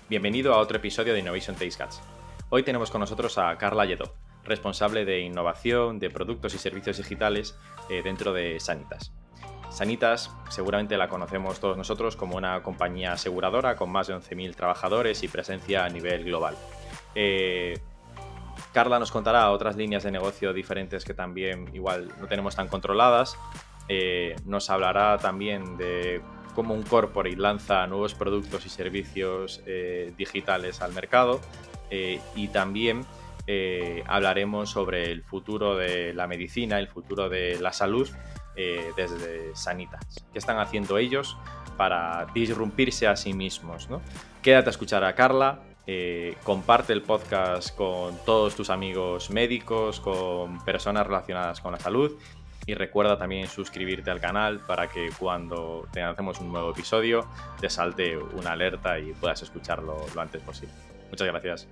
Bienvenido a otro episodio de Innovation Taste Guts. Hoy tenemos con nosotros a Carla Lledó, responsable de innovación de productos y servicios digitales dentro de Sanitas. Sanitas seguramente la conocemos todos nosotros como una compañía aseguradora con más de 11.000 trabajadores y presencia a nivel global. Carla nos contará otras líneas de negocio diferentes que también igual no tenemos tan controladas. Nos hablará también de cómo un corporate lanza nuevos productos y servicios digitales al mercado y también hablaremos sobre el futuro de la medicina, el futuro de la salud desde Sanitas. ¿Qué están haciendo ellos para disrumpirse a sí mismos, ¿no? Quédate a escuchar a Carla. Comparte el podcast con todos tus amigos médicos, con personas relacionadas con la salud y recuerda también suscribirte al canal para que cuando tengamos un nuevo episodio te salte una alerta y puedas escucharlo lo antes posible. Muchas gracias.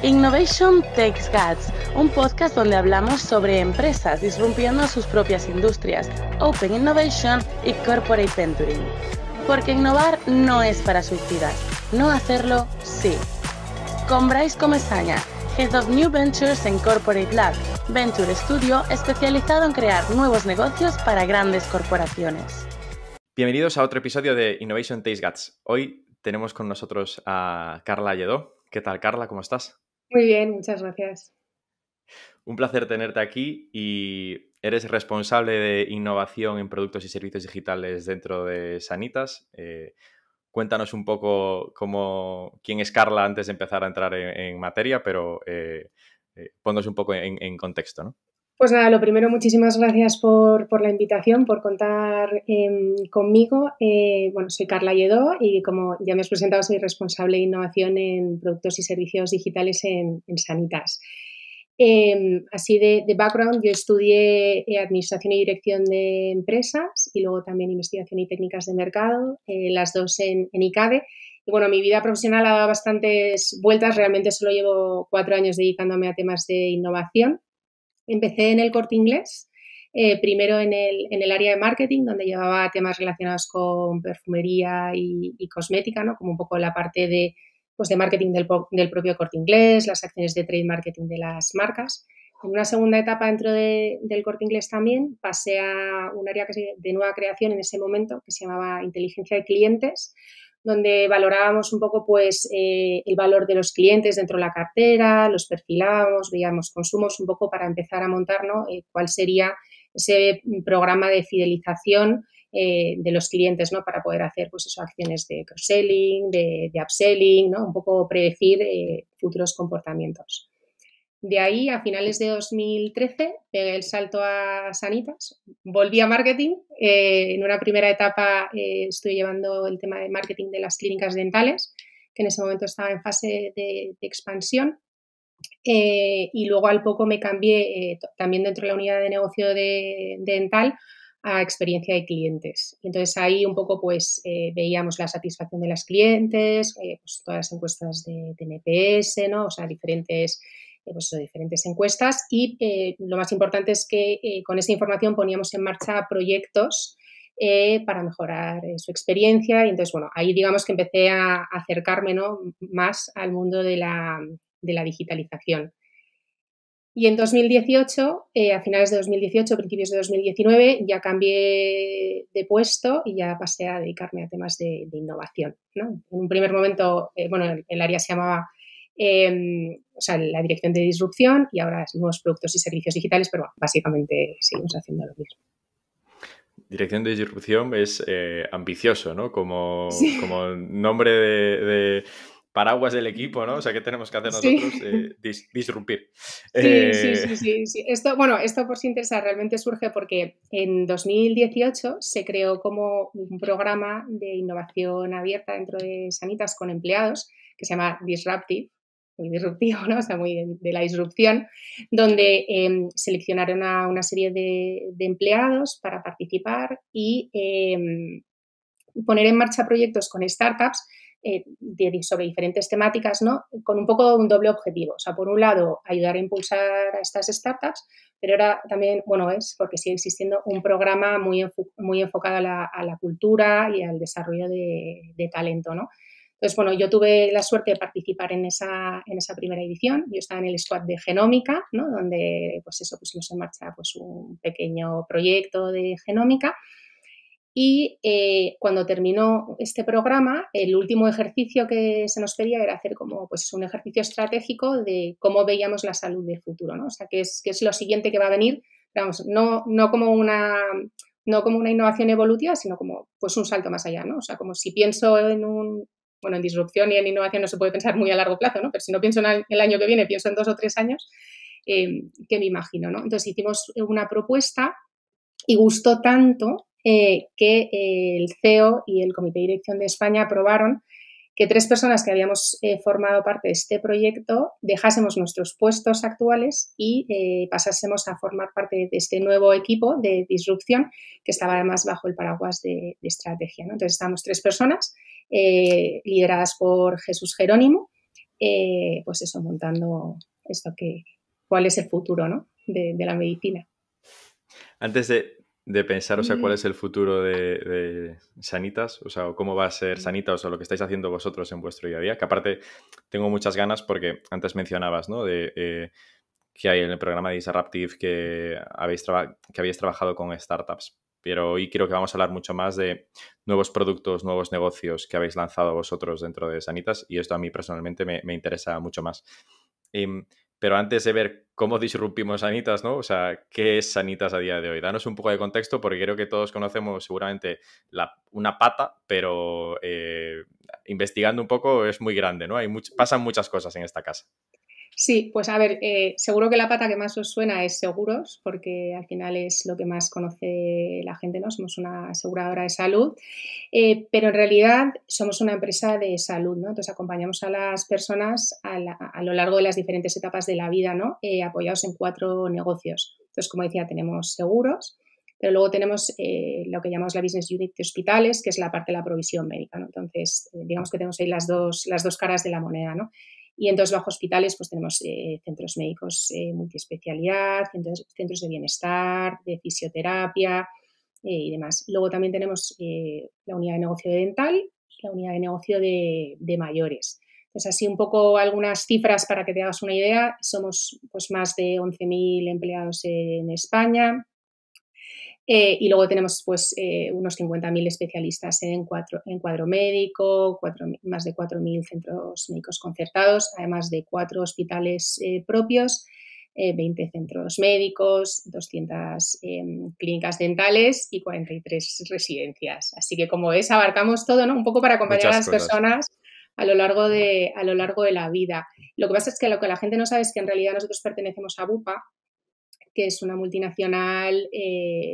Innovation Takes Guts, un podcast donde hablamos sobre empresas disrumpiendo sus propias industrias, Open Innovation y Corporate Venturing. Porque innovar no es para suicidas, no hacerlo sí. Con Bryce Comesaña, Head of New Ventures en Corporate Lab, Venture Studio especializado en crear nuevos negocios para grandes corporaciones. Bienvenidos a otro episodio de Innovation Taste Guts. Hoy tenemos con nosotros a Carla Lledó. ¿Qué tal, Carla? ¿Cómo estás? Muy bien, muchas gracias. Un placer tenerte aquí y eres responsable de innovación en productos y servicios digitales dentro de Sanitas. Cuéntanos un poco quién es Carla antes de empezar a entrar en materia, pero ponnos un poco en contexto, ¿no? Pues nada, lo primero, muchísimas gracias por la invitación, por contar conmigo. Bueno, soy Carla Lledó y como ya me has presentado, soy responsable de innovación en productos y servicios digitales en Sanitas. Así de background, yo estudié Administración y Dirección de Empresas y luego también Investigación y Técnicas de Mercado, las dos en ICADE. Y bueno, mi vida profesional ha dado bastantes vueltas, realmente solo llevo 4 años dedicándome a temas de innovación. Empecé en el Corte Inglés, primero en el área de marketing, donde llevaba temas relacionados con perfumería y cosmética, ¿no? Como un poco la parte de marketing del propio Corte Inglés, las acciones de trade marketing de las marcas. En una segunda etapa dentro del Corte Inglés también pasé a un área de nueva creación en ese momento que se llamaba inteligencia de clientes, donde valorábamos un poco el valor de los clientes dentro de la cartera, los perfilábamos, veíamos consumos un poco para empezar a montar, ¿no? Cuál sería ese programa de fidelización de los clientes, ¿no? Para poder hacer acciones de cross-selling, de upselling, ¿no? Un poco predecir futuros comportamientos. De ahí, a finales de 2013, pegué el salto a Sanitas, volví a marketing. En una primera etapa estoy llevando el tema de marketing de las clínicas dentales, que en ese momento estaba en fase de expansión. Y luego al poco me cambié también dentro de la unidad de negocio de dental a experiencia de clientes. Y entonces ahí un poco veíamos la satisfacción de las clientes, todas las encuestas de NPS, ¿no? O sea, diferentes encuestas y lo más importante es que con esa información poníamos en marcha proyectos para mejorar su experiencia y entonces, bueno, ahí digamos que empecé a acercarme, ¿no? Más al mundo de la digitalización. Y en 2018, a finales de 2018, principios de 2019, ya cambié de puesto y ya pasé a dedicarme a temas de innovación, ¿no? En un primer momento, el área se llamaba la dirección de disrupción y ahora es nuevos productos y servicios digitales, pero bueno, básicamente seguimos haciendo lo mismo. Dirección de disrupción es ambicioso, ¿no? Sí. Como nombre de paraguas del equipo, ¿no? O sea, ¿qué tenemos que hacer nosotros? Sí. Disrumpir. Sí. Esto por si interesa realmente surge porque en 2018 se creó como un programa de innovación abierta dentro de Sanitas con empleados que se llama Disruptive, muy disruptivo, ¿no? O sea, muy de la disrupción, donde seleccionaron a una serie de empleados para participar y poner en marcha proyectos con startups sobre diferentes temáticas, ¿no? Con un poco un doble objetivo. O sea, por un lado, ayudar a impulsar a estas startups, pero era también, bueno, es porque sigue existiendo un programa muy enfocado a la cultura y al desarrollo de talento, ¿no? Entonces, bueno, yo tuve la suerte de participar en esa primera edición. Yo estaba en el squad de genómica, ¿no? Donde, pues eso, pusimos en marcha pues, un pequeño proyecto de genómica. Y cuando terminó este programa, el último ejercicio que se nos pedía era hacer como pues, un ejercicio estratégico de cómo veíamos la salud del futuro, ¿no? O sea, qué es lo siguiente que va a venir, vamos, no como una innovación evolutiva, sino como pues, un salto más allá, ¿no? O sea, como si pienso en disrupción y en innovación no se puede pensar muy a largo plazo, ¿no? Pero si no pienso en el año que viene, pienso en 2 o 3 años, ¿qué me imagino, ¿no? Entonces hicimos una propuesta y gustó tanto que el CEO y el Comité de Dirección de España aprobaron que 3 personas que habíamos formado parte de este proyecto dejásemos nuestros puestos actuales y pasásemos a formar parte de este nuevo equipo de disrupción que estaba además bajo el paraguas de estrategia, ¿no? Entonces estábamos 3 personas lideradas por Jesús Jerónimo, pues eso, montando esto cuál es el futuro, ¿no? de la medicina. Antes de pensar, o sea, cuál es el futuro de Sanitas, o sea, cómo va a ser Sanitas, o lo que estáis haciendo vosotros en vuestro día a día, que aparte tengo muchas ganas porque antes mencionabas, ¿no? Que hay en el programa de Disruptive que habéis trabajado con startups, pero hoy creo que vamos a hablar mucho más de nuevos productos, nuevos negocios que habéis lanzado vosotros dentro de Sanitas, y esto a mí personalmente me interesa mucho más. Pero antes de ver cómo disrumpimos Sanitas, ¿no? O sea, ¿qué es Sanitas a día de hoy? Danos un poco de contexto porque creo que todos conocemos seguramente una pata, pero investigando un poco es muy grande, ¿no? Pasan muchas cosas en esta casa. Sí, pues a ver, seguro que la pata que más os suena es seguros, porque al final es lo que más conoce la gente, ¿no? Somos una aseguradora de salud, pero en realidad somos una empresa de salud, ¿no? Entonces acompañamos a las personas a lo largo de las diferentes etapas de la vida, ¿no? Apoyados en 4 negocios. Entonces, como decía, tenemos seguros, pero luego tenemos lo que llamamos la Business Unit de hospitales, que es la parte de la provisión médica, ¿no? Entonces, digamos que tenemos ahí las dos caras de la moneda, ¿no? Y entonces bajo hospitales pues tenemos centros médicos multiespecialidad, centros de bienestar, de fisioterapia y demás. Luego también tenemos la unidad de negocio de dental y la unidad de negocio de mayores. Entonces así un poco algunas cifras para que te hagas una idea. Somos pues más de 11.000 empleados en España. Y luego tenemos pues, unos 50.000 especialistas en cuadro médico, más de 4.000 centros médicos concertados, además de 4 hospitales propios, 20 centros médicos, 200 clínicas dentales y 43 residencias. Así que, como ves, abarcamos todo, ¿no? Un poco para acompañar a las personas a lo largo de la vida. Lo que pasa es que lo que la gente no sabe es que en realidad nosotros pertenecemos a Bupa, que es una multinacional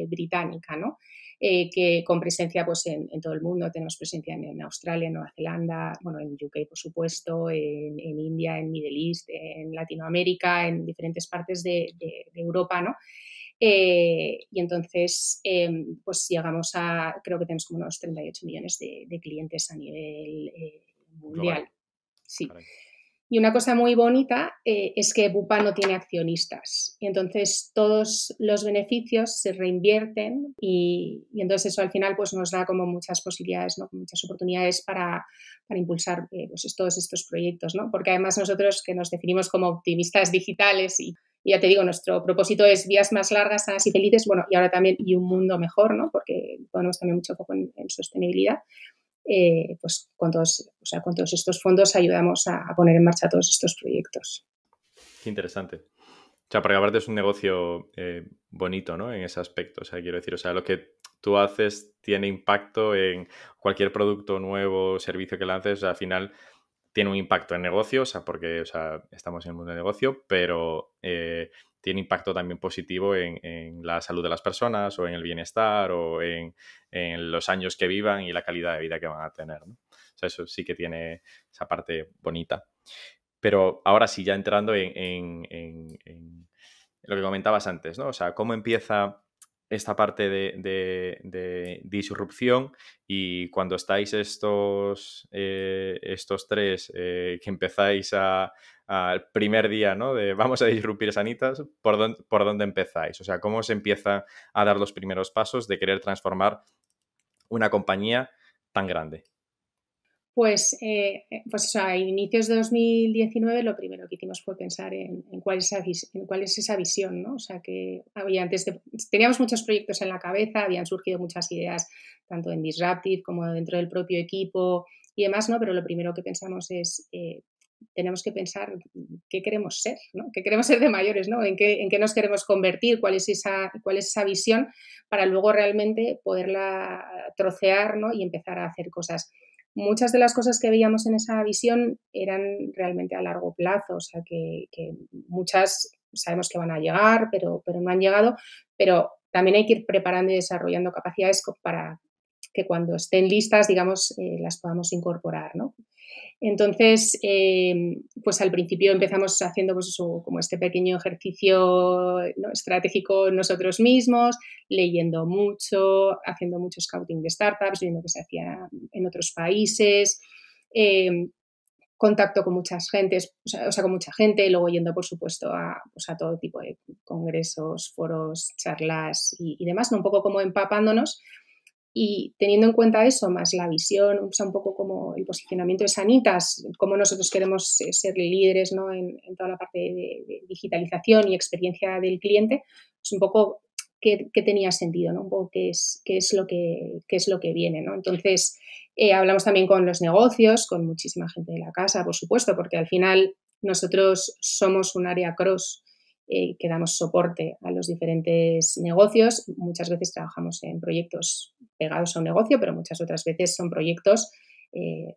británica, ¿no? Que con presencia pues, en todo el mundo. Tenemos presencia en Australia, en Nueva Zelanda, bueno, en UK, por supuesto, en India, en Middle East, en Latinoamérica, en diferentes partes de Europa, ¿no? Y entonces, pues llegamos creo que tenemos como unos 38 millones de clientes a nivel mundial. Global. Sí. Caray. Y una cosa muy bonita es que Bupa no tiene accionistas y entonces todos los beneficios se reinvierten y entonces eso al final pues nos da como muchas posibilidades, ¿no? Muchas oportunidades para impulsar pues todos estos proyectos, ¿no? Porque además nosotros que nos definimos como optimistas digitales y ya te digo, nuestro propósito es vías más largas, sanas y felices, bueno, y ahora también y un mundo mejor, ¿no? Porque ponemos también mucho foco en sostenibilidad. Pues con todos estos fondos ayudamos a poner en marcha todos estos proyectos. Qué interesante. O sea, porque aparte es un negocio bonito, ¿no? En ese aspecto. O sea, quiero decir, o sea, lo que tú haces tiene impacto en cualquier producto nuevo, servicio que lances, o sea, al final tiene un impacto en negocio, o sea, porque, o sea, estamos en el mundo de negocio, pero tiene impacto también positivo en la salud de las personas o en el bienestar o en los años que vivan y la calidad de vida que van a tener, ¿no? O sea, eso sí que tiene esa parte bonita. Pero ahora sí, ya entrando en lo que comentabas antes, ¿no? O sea, ¿cómo empieza esta parte de disrupción, y cuando estáis estos tres que empezáis al primer día, ¿no? De vamos a disrumpir Sanitas, ¿por dónde empezáis? O sea, ¿cómo se empieza a dar los primeros pasos de querer transformar una compañía tan grande? Pues eso, a inicios de 2019 lo primero que hicimos fue pensar en cuál es esa visión, ¿no? O sea, que teníamos muchos proyectos en la cabeza, habían surgido muchas ideas tanto en Disruptive como dentro del propio equipo y demás, ¿no? Pero lo primero que pensamos es, tenemos que pensar qué queremos ser, ¿no? ¿Qué queremos ser de mayores, ¿no? ¿En qué nos queremos convertir? ¿Cuál es esa visión para luego realmente poderla trocear, ¿no? Y empezar a hacer cosas. Muchas de las cosas que veíamos en esa visión eran realmente a largo plazo, o sea que muchas sabemos que van a llegar, pero no han llegado, pero también hay que ir preparando y desarrollando capacidades para que cuando estén listas, digamos, las podamos incorporar, ¿no? Entonces, pues al principio empezamos haciendo pues eso, como este pequeño ejercicio, ¿no?, estratégico nosotros mismos, leyendo mucho, haciendo mucho scouting de startups, viendo qué se hacía en otros países, contacto con muchas gentes, con mucha gente, luego yendo, por supuesto, a todo tipo de congresos, foros, charlas y demás, ¿no? Un poco como empapándonos. Y teniendo en cuenta eso, más la visión, o sea, un poco como el posicionamiento de Sanitas, cómo nosotros queremos ser líderes, ¿no?, en toda la parte de digitalización y experiencia del cliente, pues un poco qué tenía sentido, ¿no? Un poco qué es lo que viene, ¿no? Entonces, hablamos también con los negocios, con muchísima gente de la casa, por supuesto, porque al final nosotros somos un área cross que damos soporte a los diferentes negocios. Muchas veces trabajamos en proyectos pegados a un negocio, pero muchas otras veces son proyectos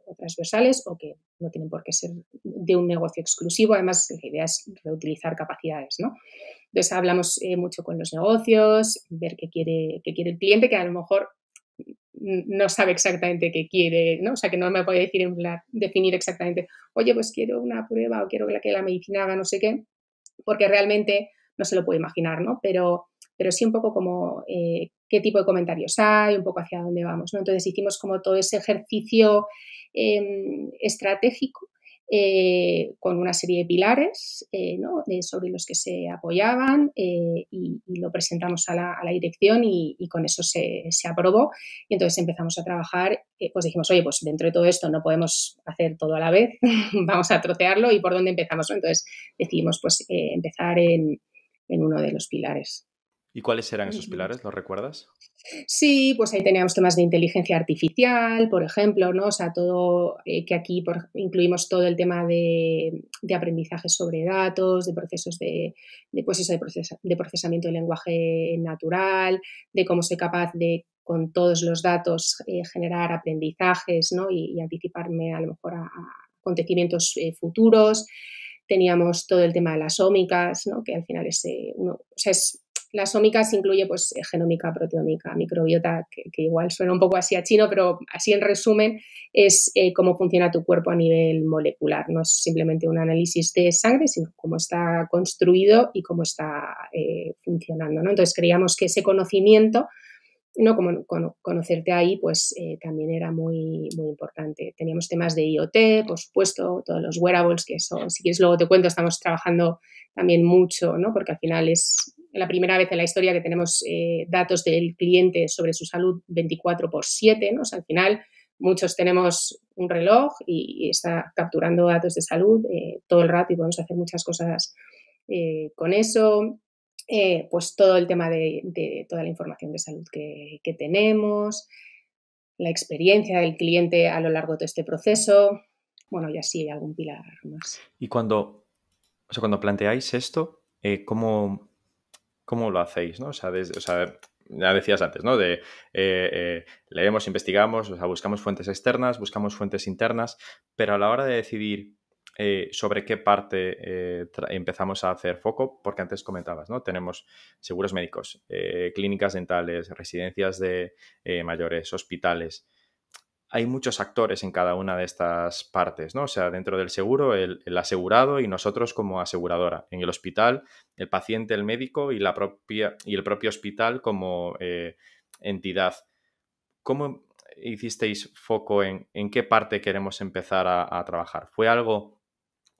o transversales o que no tienen por qué ser de un negocio exclusivo. Además, la idea es reutilizar capacidades, ¿no? Entonces, hablamos mucho con los negocios, ver qué quiere el cliente, que a lo mejor no sabe exactamente qué quiere, ¿no? O sea, que no me puede definir exactamente, oye, pues quiero una prueba o quiero que la medicina haga no sé qué, porque realmente no se lo puede imaginar, ¿no? Pero sí un poco como qué tipo de comentarios hay, un poco hacia dónde vamos, ¿no? Entonces hicimos como todo ese ejercicio estratégico con una serie de pilares, ¿no?, sobre los que se apoyaban y lo presentamos a la dirección y con eso se aprobó. Y entonces empezamos a trabajar, pues dijimos, oye, pues dentro de todo esto no podemos hacer todo a la vez, vamos a trocearlo y por dónde empezamos, ¿no? Entonces decidimos pues empezar en uno de los pilares. ¿Y cuáles eran esos pilares? ¿Los recuerdas? Sí, pues ahí teníamos temas de inteligencia artificial, por ejemplo, ¿no? O sea, todo, que aquí incluimos todo el tema de aprendizaje sobre datos, de procesos de procesamiento de lenguaje natural, de cómo soy capaz de, con todos los datos, generar aprendizajes, ¿no? Y anticiparme a lo mejor a acontecimientos futuros. Teníamos todo el tema de las ómicas, ¿no?, que al final las ómicas incluye pues genómica, proteómica, microbiota, que igual suena un poco así a chino, pero así en resumen es cómo funciona tu cuerpo a nivel molecular. No es simplemente un análisis de sangre, sino cómo está construido y cómo está funcionando, ¿no? Entonces creíamos que ese conocimiento, ¿no?, como conocerte ahí, pues también era muy, muy importante. Teníamos temas de IoT, por supuesto, todos los wearables, que eso, si quieres luego te cuento, estamos trabajando también mucho, ¿no?, porque al final es la primera vez en la historia que tenemos datos del cliente sobre su salud 24/7, ¿no? O sea, al final muchos tenemos un reloj y está capturando datos de salud todo el rato y podemos hacer muchas cosas con eso. Pues todo el tema de toda la información de salud que tenemos, la experiencia del cliente a lo largo de todo este proceso. Bueno, y así algún pilar más. Y cuando planteáis esto, ¿cómo lo hacéis, ¿no? O sea, ya decías antes, ¿no? Leemos, investigamos, o sea, buscamos fuentes externas, buscamos fuentes internas, pero a la hora de decidir sobre qué parte empezamos a hacer foco, porque antes comentabas, ¿no? Tenemos seguros médicos, clínicas dentales, residencias de mayores, hospitales. hay muchos actores en cada una de estas partes, ¿no? O sea, dentro del seguro, el asegurado y nosotros como aseguradora. En el hospital, el paciente, el médico y el propio hospital como entidad. ¿Cómo hicisteis foco en qué parte queremos empezar a trabajar? ¿Fue algo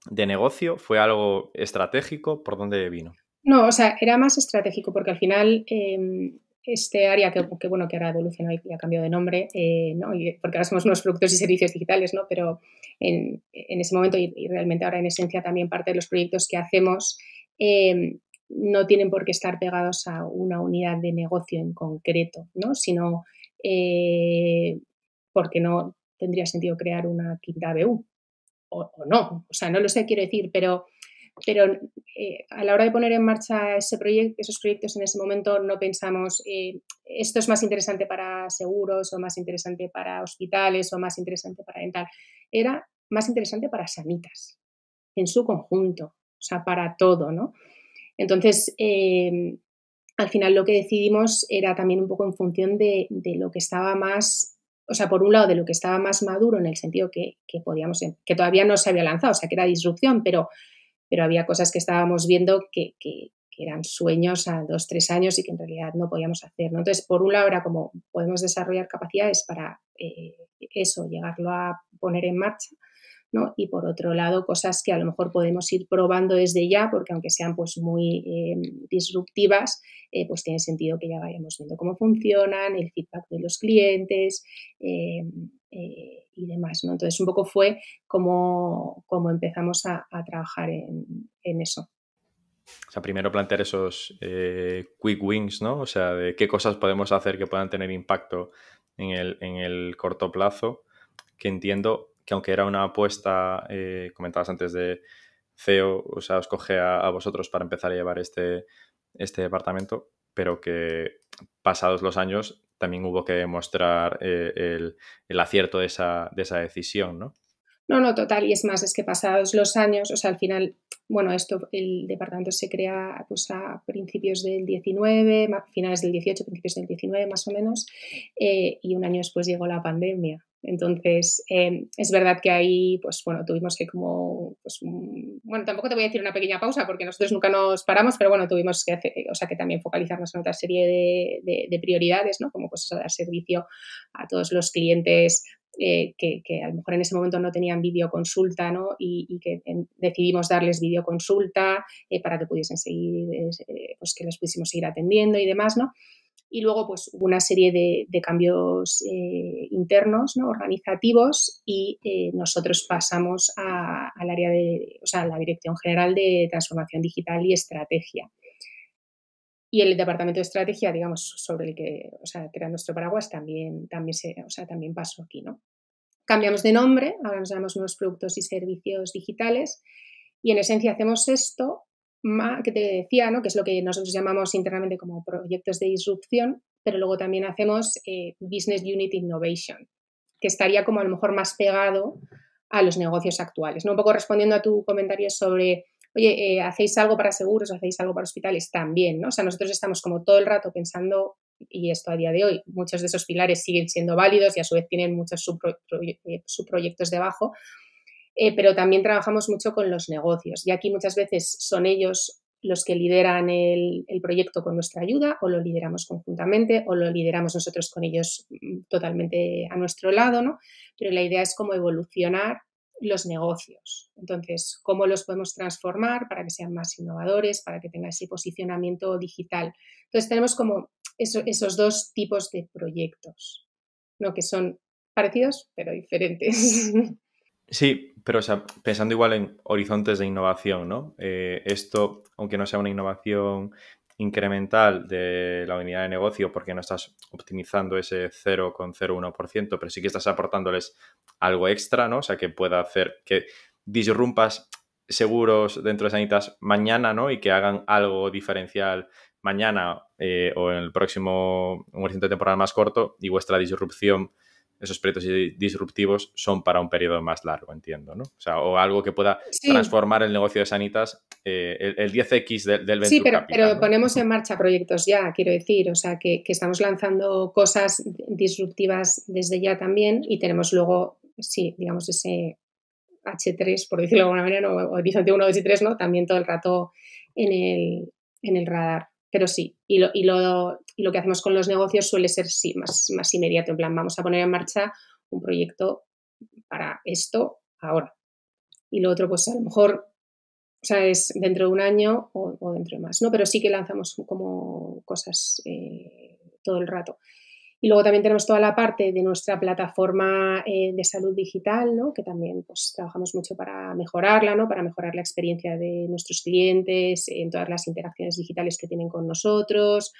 de negocio? ¿Fue algo estratégico? ¿Por dónde vino? No, o sea, era más estratégico porque al final este área que bueno, que ahora evolucionó y ha cambiado de nombre, ¿no? Porque ahora somos unos productos y servicios digitales, ¿no? Pero en ese momento y realmente ahora en esencia también parte de los proyectos que hacemos no tienen por qué estar pegados a una unidad de negocio en concreto, ¿no? Sino porque no tendría sentido crear una quinta BU o no, o sea, no lo sé, quiero decir, pero a la hora de poner en marcha esos proyectos en ese momento no pensamos esto es más interesante para seguros o más interesante para hospitales o más interesante para dental. Era más interesante para sanitas en su conjunto, o sea, para todo, ¿no? Entonces, al final lo que decidimos era también un poco en función de lo que estaba más, o sea, por un lado de lo que estaba más maduro en el sentido que podíamos, que todavía no se había lanzado, o sea, que era disrupción, pero había cosas que estábamos viendo que eran sueños a 2, 3 años y que en realidad no podíamos hacer, ¿no? Entonces, por un lado era como podemos desarrollar capacidades para eso, llegarlo a poner en marcha, ¿no? Y por otro lado, cosas que a lo mejor podemos ir probando desde ya, porque aunque sean pues muy disruptivas, pues tiene sentido que ya vayamos viendo cómo funcionan, el feedback de los clientes y demás, ¿no? Entonces, un poco fue como empezamos a trabajar en eso. O sea, primero plantear esos quick wins, ¿no? O sea, de qué cosas podemos hacer que puedan tener impacto en el corto plazo, que entiendo que aunque era una apuesta, comentabas antes de CEO, o sea, os coge a vosotros para empezar a llevar este departamento, pero que pasados los años también hubo que demostrar el acierto de esa decisión, ¿no? No, total, y es más, es que pasados los años, o sea, al final, bueno, el departamento se crea pues a principios del 19, finales del 18, principios del 19 más o menos, y un año después llegó la pandemia. Entonces, es verdad que ahí, pues bueno, tuvimos que como, pues, bueno, tampoco te voy a decir una pequeña pausa porque nosotros nunca nos paramos, pero bueno, tuvimos que hacer, o sea, que también focalizarnos en otra serie de prioridades, ¿no? Como pues eso, dar servicio a todos los clientes que a lo mejor en ese momento no tenían videoconsulta, ¿no? Y que decidimos darles videoconsulta para que pudiesen seguir, pues que les pudiésemos seguir atendiendo y demás, ¿no? Y luego, pues, hubo una serie de cambios internos, ¿no? Organizativos y nosotros pasamos al área o sea, a la Dirección General de Transformación Digital y Estrategia. Y el departamento de estrategia, digamos, sobre el que, o sea, que era nuestro paraguas, también pasó aquí, ¿no? Cambiamos de nombre, ahora nos llamamos Nuevos Productos y Servicios Digitales y en esencia hacemos esto que te decía, ¿no? Que es lo que nosotros llamamos internamente como proyectos de disrupción, pero luego también hacemos Business Unit Innovation, que estaría como a lo mejor más pegado a los negocios actuales, ¿no? Un poco respondiendo a tu comentario sobre oye, ¿hacéis algo para seguros o hacéis algo para hospitales? También, ¿no? O sea, nosotros estamos como todo el rato pensando, y esto a día de hoy, muchos de esos pilares siguen siendo válidos y a su vez tienen muchos subproyectos debajo, pero también trabajamos mucho con los negocios y aquí muchas veces son ellos los que lideran el proyecto con nuestra ayuda o lo lideramos conjuntamente o lo lideramos nosotros con ellos totalmente a nuestro lado, ¿no? Pero la idea es cómo evolucionar los negocios. Entonces, ¿cómo los podemos transformar para que sean más innovadores, para que tengan ese posicionamiento digital? Entonces, tenemos como esos dos tipos de proyectos, ¿no? Que son parecidos, pero diferentes. Sí, pero o sea, pensando igual en horizontes de innovación, ¿no? Esto, aunque no sea una innovación incremental de la unidad de negocio porque no estás optimizando ese 0,01%, pero sí que estás aportándoles algo extra, ¿no? O sea, que pueda hacer que disrumpas seguros dentro de Sanitas mañana, ¿no? Y que hagan algo diferencial mañana o en el próximo un horizonte temporal más corto y vuestra disrupción esos proyectos disruptivos son para un periodo más largo, entiendo, ¿no? O sea, o algo que pueda Sí. transformar el negocio de Sanitas, el 10X del Venture Sí, Capital, pero ¿no? ponemos en marcha proyectos ya, quiero decir, o sea, que estamos lanzando cosas disruptivas desde ya también y tenemos luego, sí, digamos, ese H3, por decirlo de alguna manera, ¿no? O Horizonte 1, 2 y 3, ¿no? También todo el rato en el radar. Pero sí, y lo que hacemos con los negocios suele ser, sí, más inmediato. En plan, vamos a poner en marcha un proyecto para esto ahora. Y lo otro, pues a lo mejor, o sea, es dentro de un año o dentro de más, ¿no? Pero sí que lanzamos como cosas todo el rato. Y luego también tenemos toda la parte de nuestra plataforma de salud digital, ¿no? Que también pues, trabajamos mucho para mejorarla, ¿no? Para mejorar la experiencia de nuestros clientes en todas las interacciones digitales que tienen con nosotros,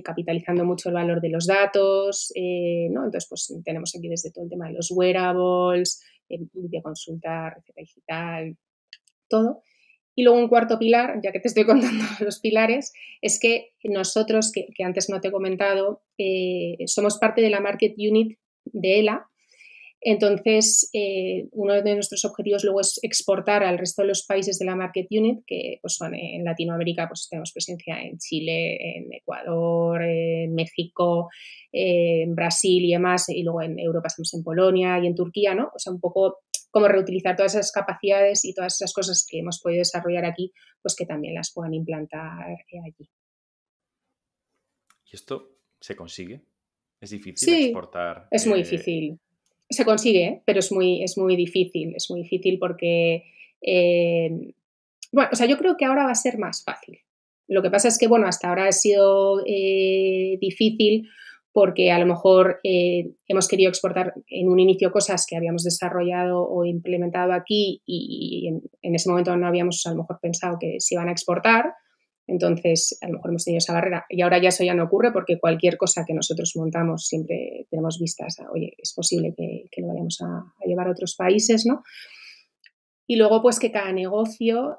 capitalizando mucho el valor de los datos, ¿no? Entonces, pues tenemos aquí desde todo el tema de los wearables, videoconsulta, receta digital, todo. Y luego un cuarto pilar, ya que te estoy contando los pilares, es que nosotros, que antes no te he comentado, somos parte de la Market Unit de ELA. Entonces, uno de nuestros objetivos luego es exportar al resto de los países de la Market Unit, que pues, son en Latinoamérica, pues tenemos presencia en Chile, en Ecuador, en México, en Brasil y demás, y luego en Europa estamos en Polonia y en Turquía, ¿no? O sea, un poco como reutilizar todas esas capacidades y todas esas cosas que hemos podido desarrollar aquí, pues que también las puedan implantar allí. ¿Y esto se consigue? ¿Es difícil Sí, exportar? es muy difícil. Se consigue, pero es muy difícil. Es muy difícil porque, bueno, o sea, yo creo que ahora va a ser más fácil. Lo que pasa es que, bueno, hasta ahora ha sido difícil porque a lo mejor hemos querido exportar en un inicio cosas que habíamos desarrollado o implementado aquí y en ese momento no habíamos a lo mejor pensado que se iban a exportar. Entonces, a lo mejor hemos tenido esa barrera. Y ahora ya eso ya no ocurre porque cualquier cosa que nosotros montamos siempre tenemos vistas a, oye, es posible que lo vayamos a llevar a otros países, ¿no? Y luego, pues que cada negocio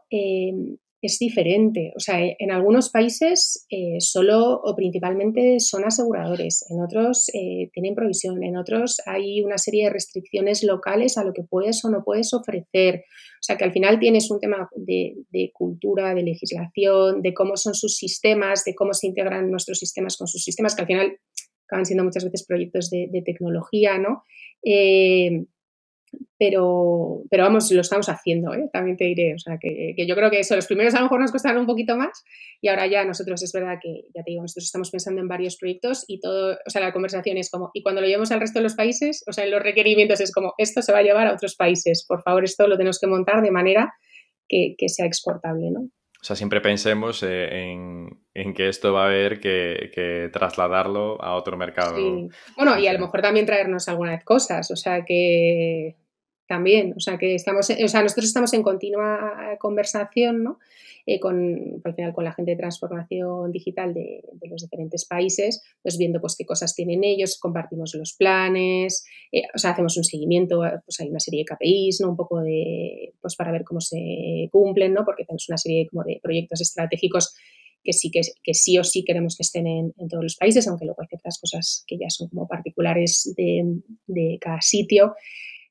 es diferente. O sea, en algunos países solo o principalmente son aseguradores, en otros tienen provisión, en otros hay una serie de restricciones locales a lo que puedes o no puedes ofrecer. O sea, que al final tienes un tema de cultura, de legislación, de cómo son sus sistemas, de cómo se integran nuestros sistemas con sus sistemas, que al final acaban siendo muchas veces proyectos de tecnología, ¿no? Pero vamos, lo estamos haciendo, también te diré. O sea, que yo creo que eso, los primeros a lo mejor nos costaron un poquito más y ahora ya nosotros es verdad que, ya te digo, nosotros estamos pensando en varios proyectos y todo, o sea, la conversación es como, y cuando lo llevamos al resto de los países, o sea, en los requerimientos es como, esto se va a llevar a otros países, por favor, esto lo tenemos que montar de manera que sea exportable, ¿no? O sea, siempre pensemos en que esto va a haber que trasladarlo a otro mercado. Sí. Bueno, diferente. y a lo mejor también traernos alguna vez cosas, o sea que también, o sea que nosotros estamos en continua conversación, ¿no? Al final con la gente de transformación digital de los diferentes países, pues viendo pues qué cosas tienen ellos, compartimos los planes, o sea, hacemos un seguimiento, pues hay una serie de KPIs, ¿no? Un poco de, pues para ver cómo se cumplen, ¿no? Porque tenemos una serie como de proyectos estratégicos que sí o sí queremos que estén en todos los países, aunque luego hay ciertas cosas que ya son como particulares de cada sitio.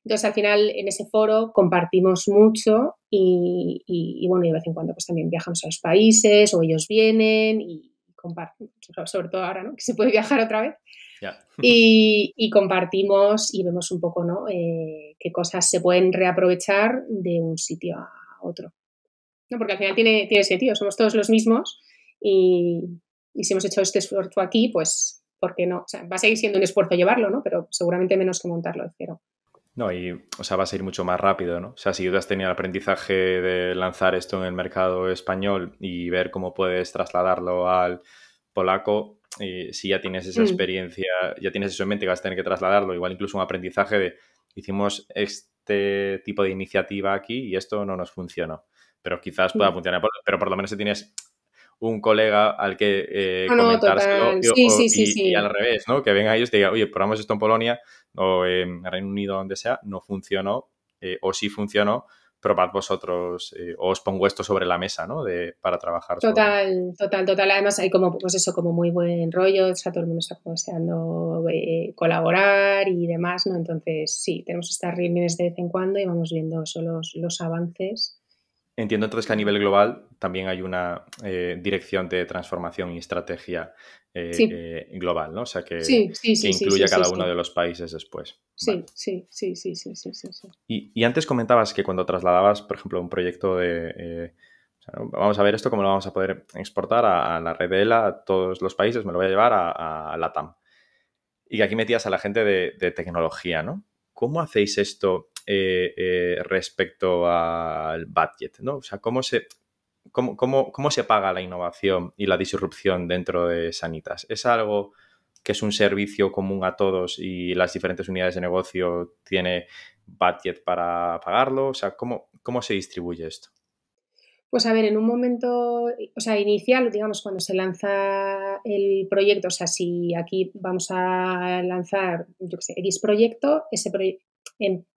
Entonces, al final, en ese foro compartimos mucho y bueno, y de vez en cuando pues también viajamos a los países o ellos vienen y compartimos, sobre todo ahora, ¿no? Que se puede viajar otra vez. Yeah. Y compartimos y vemos un poco, ¿no? Qué cosas se pueden reaprovechar de un sitio a otro. ¿No? Porque al final tiene sentido, somos todos los mismos y si hemos hecho este esfuerzo aquí, pues, ¿por qué no? O sea, va a seguir siendo un esfuerzo llevarlo, ¿no? Pero seguramente menos que montarlo de cero. No, o sea, va a ser mucho más rápido, ¿no? O sea, si tú has tenido el aprendizaje de lanzar esto en el mercado español y ver cómo puedes trasladarlo al polaco, y si ya tienes esa experiencia, ya tienes eso en mente que vas a tener que trasladarlo, igual incluso un aprendizaje de hicimos este tipo de iniciativa aquí y esto no nos funcionó, pero quizás pueda funcionar, pero por lo menos si tienes un colega al que comentárselo y al revés, ¿no? Que venga ellos y te diga, oye, probamos esto en Polonia o en Reino Unido, donde sea, no funcionó o sí funcionó, probad vosotros, o os pongo esto sobre la mesa, ¿no? Para trabajar Total. Además hay como, pues eso, como muy buen rollo, o sea, todo el mundo está como deseando colaborar y demás, ¿no? Entonces, sí, tenemos estas reuniones de vez en cuando y vamos viendo eso, los avances. Entiendo entonces que a nivel global también hay una dirección de transformación y estrategia Sí, global, ¿no? O sea, que sí, incluye a cada uno de los países después. Vale. Sí. Y antes comentabas que cuando trasladabas, por ejemplo, un proyecto o sea, ¿no? Vamos a ver esto, cómo lo vamos a poder exportar a la red de ELA, a todos los países, me lo voy a llevar a LATAM. Y que aquí metías a la gente de tecnología, ¿no? ¿Cómo hacéis esto respecto al budget, ¿no? O sea, ¿cómo se paga la innovación y la disrupción dentro de Sanitas? ¿Es algo que es un servicio común a todos y las diferentes unidades de negocio tiene budget para pagarlo? O sea, ¿cómo se distribuye esto? Pues a ver, en un momento, o sea, inicial, digamos, cuando se lanza el proyecto, o sea, si aquí vamos a lanzar, yo qué sé, X proyecto,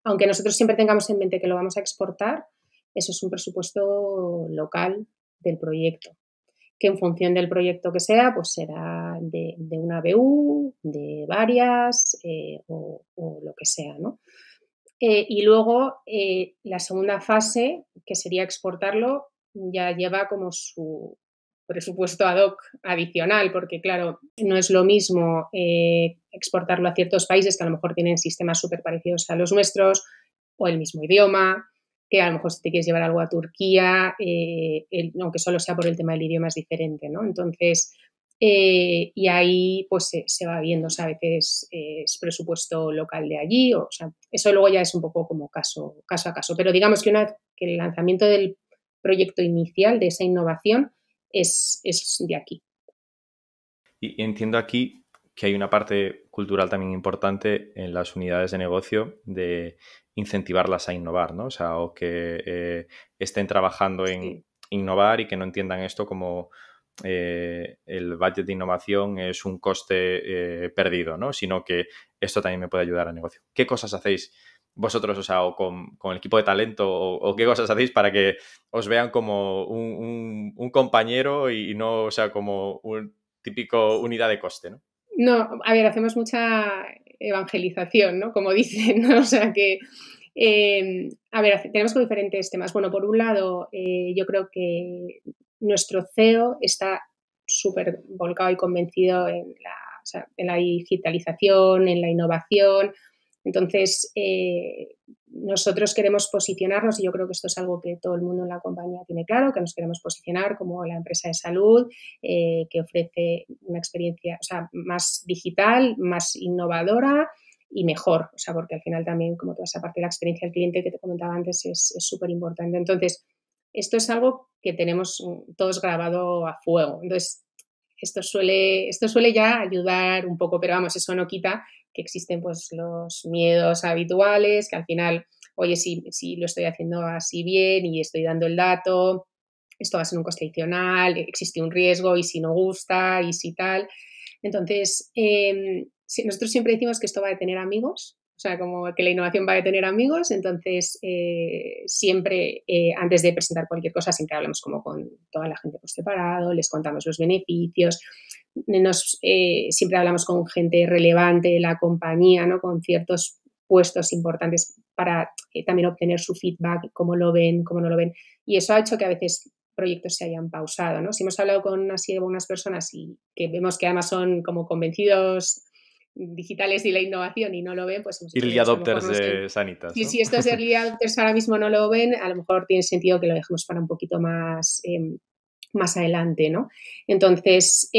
aunque nosotros siempre tengamos en mente que lo vamos a exportar, eso es un presupuesto local del proyecto, que en función del proyecto que sea, pues será de una BU, de varias o lo que sea, ¿no? Y luego la segunda fase, que sería exportarlo, ya lleva como su presupuesto ad hoc adicional, porque claro, no es lo mismo exportarlo a ciertos países que a lo mejor tienen sistemas súper parecidos a los nuestros o el mismo idioma, que a lo mejor si te quieres llevar algo a Turquía, aunque solo sea por el tema del idioma es diferente, ¿no? Entonces, y ahí pues se va viendo, o sea, a veces es presupuesto local de allí, o sea, eso luego ya es un poco como caso a caso, pero digamos que una vez que el lanzamiento del proyecto inicial de esa innovación es de aquí. Y entiendo aquí que hay una parte cultural también importante en las unidades de negocio de incentivarlas a innovar, ¿no? O sea, o que estén trabajando en Sí. innovar y que no entiendan esto como el budget de innovación es un coste perdido, ¿no? Sino que esto también me puede ayudar al negocio. ¿Qué cosas hacéis vosotros, o sea, o con el equipo de talento, o qué cosas hacéis para que os vean como un compañero y no, o sea, como un típico unidad de coste, ¿no? No, a ver, hacemos mucha evangelización, ¿no? Como dicen, ¿no? O sea que, a ver, tenemos como diferentes temas. Bueno, por un lado, yo creo que nuestro CEO está súper volcado y convencido o sea, en la digitalización, en la innovación. Entonces, nosotros queremos posicionarnos, y yo creo que esto es algo que todo el mundo en la compañía tiene claro, que nos queremos posicionar como la empresa de salud que ofrece una experiencia, o sea, más digital, más innovadora y mejor, o sea, porque al final también, como toda esa parte de la experiencia del cliente que te comentaba antes, es súper importante. Entonces, esto es algo que tenemos todos grabado a fuego. Entonces, esto suele ya ayudar un poco, pero vamos, eso no quita que existen pues los miedos habituales, que al final, oye, si lo estoy haciendo así bien y estoy dando el dato, esto va a ser un coste adicional, existe un riesgo y si no gusta y si tal. Entonces, nosotros siempre decimos que esto va a tener amigos, o sea, como que la innovación va a tener amigos, entonces siempre, antes de presentar cualquier cosa, siempre hablamos como con toda la gente por separado, les contamos los beneficios, siempre hablamos con gente relevante de la compañía, ¿no? Con ciertos puestos importantes para también obtener su feedback, cómo lo ven, cómo no lo ven. Y eso ha hecho que a veces proyectos se hayan pausado, ¿no? Si hemos hablado con así algunas personas y que vemos que además son como convencidos digitales y la innovación y no lo ven, pues hemos dicho, Early a lo mejor adopters no sé. de Sanitas, Sí, ¿no? si estos early adopters ahora mismo no lo ven, a lo mejor tiene sentido que lo dejemos para un poquito más adelante, ¿no? Entonces,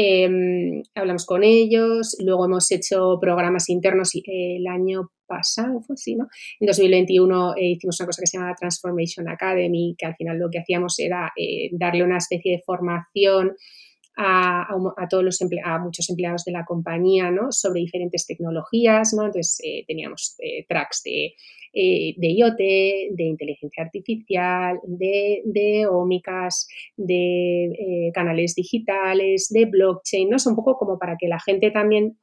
hablamos con ellos, luego hemos hecho programas internos el año pasado, fue así, ¿no? En 2021 hicimos una cosa que se llama Transformation Academy, que al final lo que hacíamos era darle una especie de formación a muchos empleados de la compañía, ¿no? Sobre diferentes tecnologías, ¿no? Entonces teníamos tracks de IoT, de inteligencia artificial, de ómicas, de canales digitales, de blockchain, ¿no? Es un poco como para que la gente también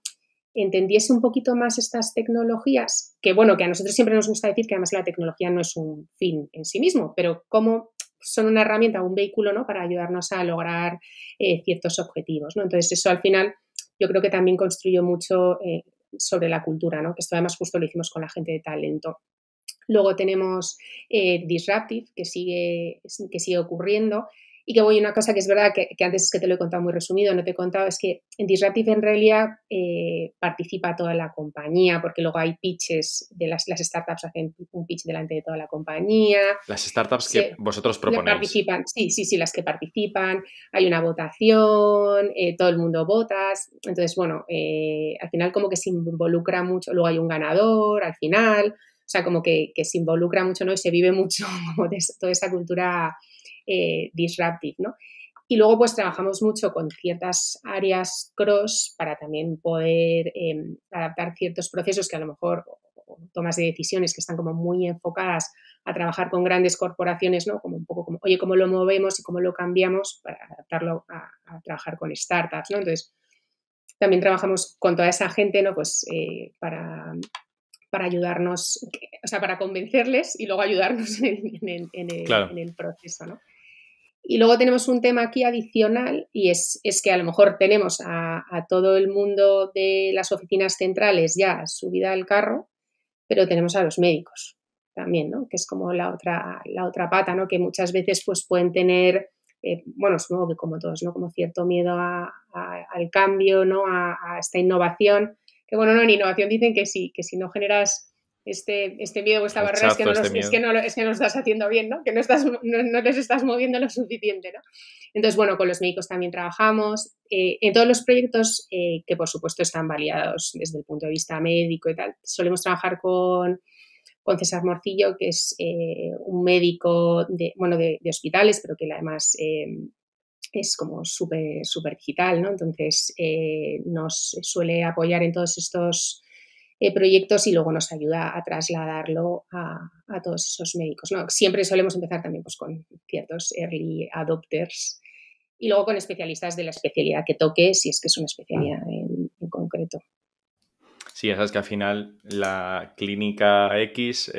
entendiese un poquito más estas tecnologías, que bueno, que a nosotros siempre nos gusta decir que además la tecnología no es un fin en sí mismo, pero cómo son una herramienta, un vehículo, ¿no? Para ayudarnos a lograr ciertos objetivos, ¿no? Entonces eso al final yo creo que también construyó mucho sobre la cultura, ¿no? Que esto además justo lo hicimos con la gente de talento. Luego tenemos Disruptive, que sigue ocurriendo. Y que voy, una cosa que es verdad que antes es que te lo he contado muy resumido, no te he contado, es que en Disruptive en realidad participa toda la compañía, porque luego hay pitches de las startups, hacen un pitch delante de toda la compañía. Las startups que vosotros proponéis. Participan, sí, las que participan, hay una votación, todo el mundo vota, entonces bueno, al final como que se involucra mucho, luego hay un ganador al final, o sea, como que se involucra mucho, ¿no? Y se vive mucho como de toda esa cultura disruptive, ¿no? Y luego pues trabajamos mucho con ciertas áreas cross para también poder adaptar ciertos procesos que a lo mejor, o tomas de decisiones que están como muy enfocadas a trabajar con grandes corporaciones, ¿no? Como un poco como, oye, ¿cómo lo movemos y cómo lo cambiamos para adaptarlo a trabajar con startups, ¿no? Entonces, también trabajamos con toda esa gente, ¿no? Pues para ayudarnos, o sea, para convencerles y luego ayudarnos en el proceso, ¿no? Y luego tenemos un tema aquí adicional y es que a lo mejor tenemos a todo el mundo de las oficinas centrales ya subida al carro, pero tenemos a los médicos también, ¿no? Que es como la otra pata, ¿no? Que muchas veces pues pueden tener, bueno, supongo que como todos, ¿no? Como cierto miedo al cambio, ¿no? A esta innovación. Que bueno, no, en innovación dicen que si no generas este miedo o esta barrera es que no lo estás haciendo bien, ¿no? Que no les estás moviendo lo suficiente, ¿no? Entonces, bueno, con los médicos también trabajamos. En todos los proyectos que, por supuesto, están validados desde el punto de vista médico y tal, solemos trabajar con César Morcillo, que es un médico de hospitales, pero que además es como súper digital, ¿no? Entonces, nos suele apoyar en todos estos proyectos y luego nos ayuda a trasladarlo a todos esos médicos, ¿no? Siempre solemos empezar también pues, con ciertos early adopters y luego con especialistas de la especialidad que toque, si es que es una especialidad en concreto. Sí, ya sabes que al final la clínica X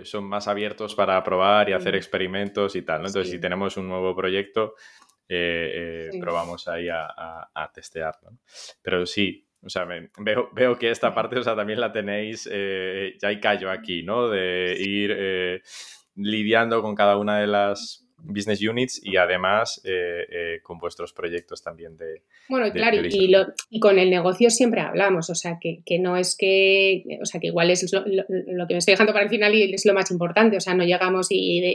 son más abiertos para probar y hacer experimentos y tal, ¿no? Entonces, si tenemos un nuevo proyecto, probamos ahí a testearlo, ¿no? Pero sí, o sea, veo que esta parte, o sea, también la tenéis ya hay callo aquí, ¿no? De ir lidiando con cada una de las business units y además con vuestros proyectos también de... Bueno, claro, y con el negocio siempre hablamos, o sea, que no es que... O sea, que igual es lo que me estoy dejando para el final y es lo más importante, o sea, no llegamos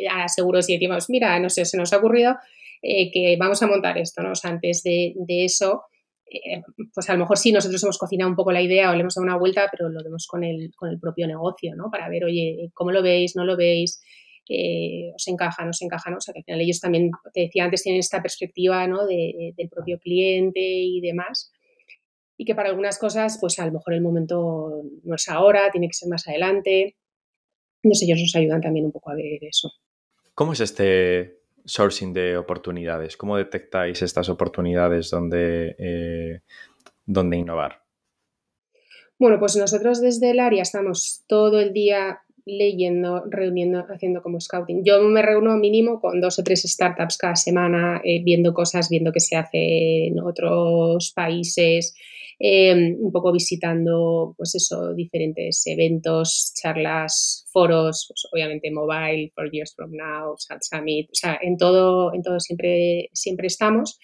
a seguros y decimos, mira, no sé, se nos ha ocurrido que vamos a montar esto, ¿no? O sea, antes de eso... pues a lo mejor sí, nosotros hemos cocinado un poco la idea o le hemos dado una vuelta, pero lo vemos con el propio negocio, ¿no? Para ver, oye, ¿cómo lo veis? ¿No lo veis? ¿Os encaja? ¿No os encaja? ¿No? O sea, que al final ellos también, te decía antes, tienen esta perspectiva, ¿no? Del propio cliente y demás. Y que para algunas cosas, pues a lo mejor el momento no es ahora, tiene que ser más adelante. Entonces ellos nos ayudan también un poco a ver eso. ¿Cómo es este sourcing de oportunidades? ¿Cómo detectáis estas oportunidades donde innovar? Bueno, pues nosotros desde el área estamos todo el día leyendo, reuniendo, haciendo como scouting. Yo me reúno mínimo con 2 o 3 startups cada semana, viendo cosas, viendo qué se hace en otros países, un poco visitando, pues eso, diferentes eventos, charlas, foros, pues obviamente Mobile, 4 Years From Now, Sat Summit, o sea, en todo siempre estamos.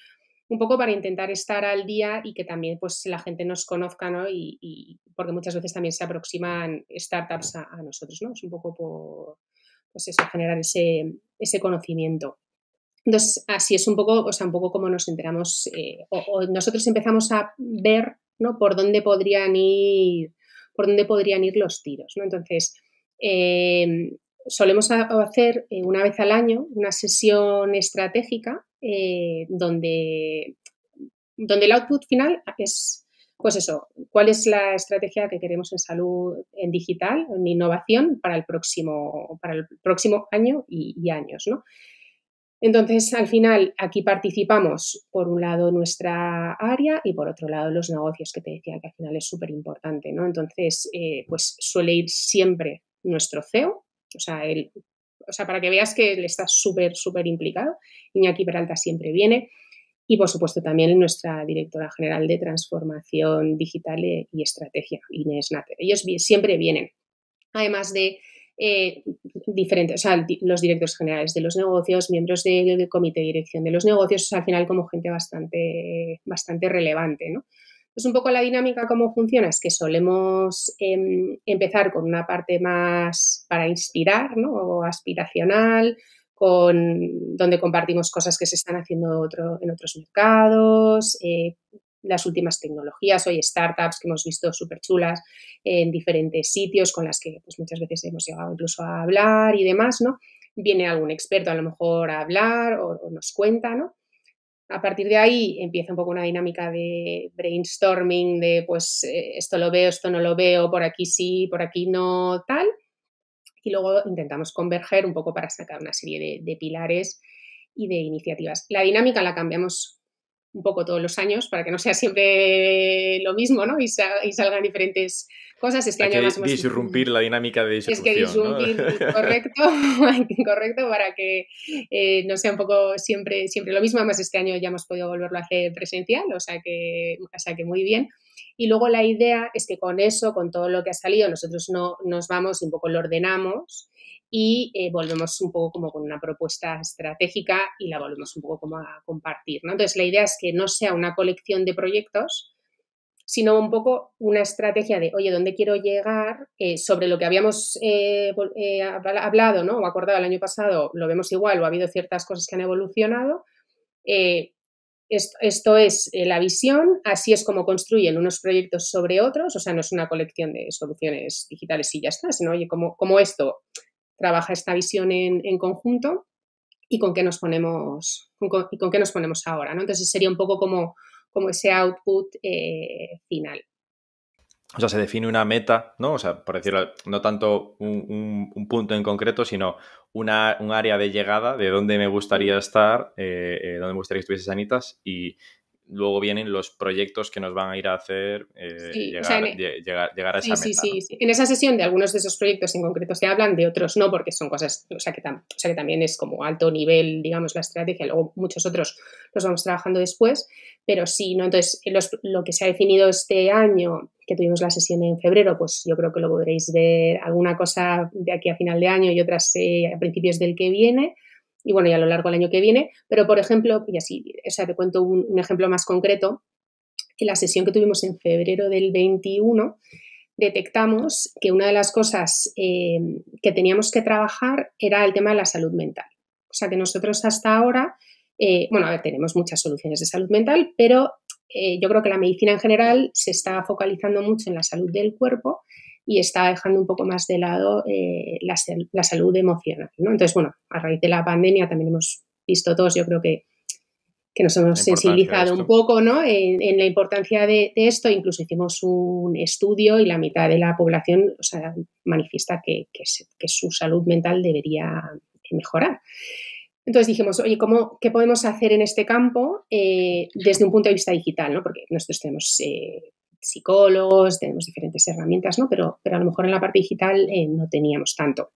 Un poco para intentar estar al día y que también pues la gente nos conozca, ¿no? Y porque muchas veces también se aproximan startups a nosotros, ¿no? Es un poco por, pues eso, generar ese conocimiento. Entonces, así es un poco, o sea, un poco como nos enteramos, o nosotros empezamos a ver, ¿no? Por dónde podrían ir los tiros, ¿no? Entonces, solemos hacer una vez al año una sesión estratégica donde el output final es, pues eso, cuál es la estrategia que queremos en salud, en digital, en innovación para el próximo año y años, ¿no? Entonces, al final, aquí participamos, por un lado, nuestra área y, por otro lado, los negocios, que te decía que al final es súper importante, ¿no? Entonces, pues suele ir siempre nuestro CEO, o sea, para que veas que él está súper, súper implicado. Iñaki Peralta siempre viene. Y, por supuesto, también nuestra directora general de Transformación Digital y Estrategia, Inés Natter. Ellos siempre vienen. Además de diferentes, o sea, los directores generales de los negocios, miembros del comité de dirección de los negocios, o sea, al final como gente bastante relevante, ¿no? Pues un poco la dinámica, cómo funciona, es que solemos empezar con una parte más para inspirar, ¿no? O aspiracional, donde compartimos cosas que se están haciendo en otros mercados, las últimas tecnologías, hoy startups que hemos visto súper chulas en diferentes sitios con las que pues, muchas veces hemos llegado incluso a hablar y demás, ¿no? Viene algún experto a lo mejor a hablar o nos cuenta, ¿no? A partir de ahí empieza un poco una dinámica de brainstorming, de pues esto lo veo, esto no lo veo, por aquí sí, por aquí no, tal. Y luego intentamos converger un poco para sacar una serie de pilares y de iniciativas. La dinámica la cambiamos un poco todos los años para que no sea siempre lo mismo, ¿no? Y salgan diferentes cosas. Este Hay año que además hemos... disrumpir la dinámica de Es que disrupción, ¿no? correcto, para que no sea un poco siempre lo mismo. Además, este año ya hemos podido volverlo a hacer presencial, o sea que muy bien. Y luego la idea es que con eso, con todo lo que ha salido, nosotros no nos vamos y un poco lo ordenamos y volvemos un poco como con una propuesta estratégica y la volvemos un poco como a compartir, ¿no? Entonces, la idea es que no sea una colección de proyectos, sino un poco una estrategia de, oye, ¿dónde quiero llegar? Sobre lo que habíamos hablado, ¿no? O acordado el año pasado, lo vemos igual o ha habido ciertas cosas que han evolucionado. Esto es la visión, así es como construyen unos proyectos sobre otros, o sea, no es una colección de soluciones digitales y ya está, sino, oye, cómo esto trabaja esta visión en conjunto y con qué nos ponemos ahora, ¿no? Entonces sería un poco como ese output final. O sea, se define una meta, ¿no? O sea, por decirlo, no tanto un punto en concreto, sino un área de llegada de dónde me gustaría estar, dónde me gustaría que estuviese Sanitas, y luego vienen los proyectos que nos van a ir a hacer Sí, llegar, o sea, llegar a esa meta, sí. ¿no? En esa sesión de algunos de esos proyectos en concreto se hablan, de otros no, porque son cosas, o sea, que también es como alto nivel, digamos, la estrategia, luego muchos otros los vamos trabajando después, pero sí, ¿no? Entonces, lo que se ha definido este año, que tuvimos la sesión en febrero, pues yo creo que lo podréis ver alguna cosa de aquí a final de año y otras a principios del que viene, y bueno, y a lo largo del año que viene, pero por ejemplo, y así, o sea, te cuento un ejemplo más concreto. En la sesión que tuvimos en febrero del 21, detectamos que una de las cosas que teníamos que trabajar era el tema de la salud mental. O sea, que nosotros hasta ahora, tenemos muchas soluciones de salud mental, pero yo creo que la medicina en general se está focalizando mucho en la salud del cuerpo y está dejando un poco más de lado la salud emocional, ¿no? Entonces, bueno, a raíz de la pandemia también hemos visto todos, yo creo que nos hemos sensibilizado un poco, ¿no? en la importancia de esto. Incluso hicimos un estudio y la mitad de la población, o sea, manifiesta que su salud mental debería mejorar. Entonces dijimos, oye, ¿qué podemos hacer en este campo desde un punto de vista digital, ¿no? Porque nosotros tenemos psicólogos, tenemos diferentes herramientas, ¿no? Pero a lo mejor en la parte digital no teníamos tanto,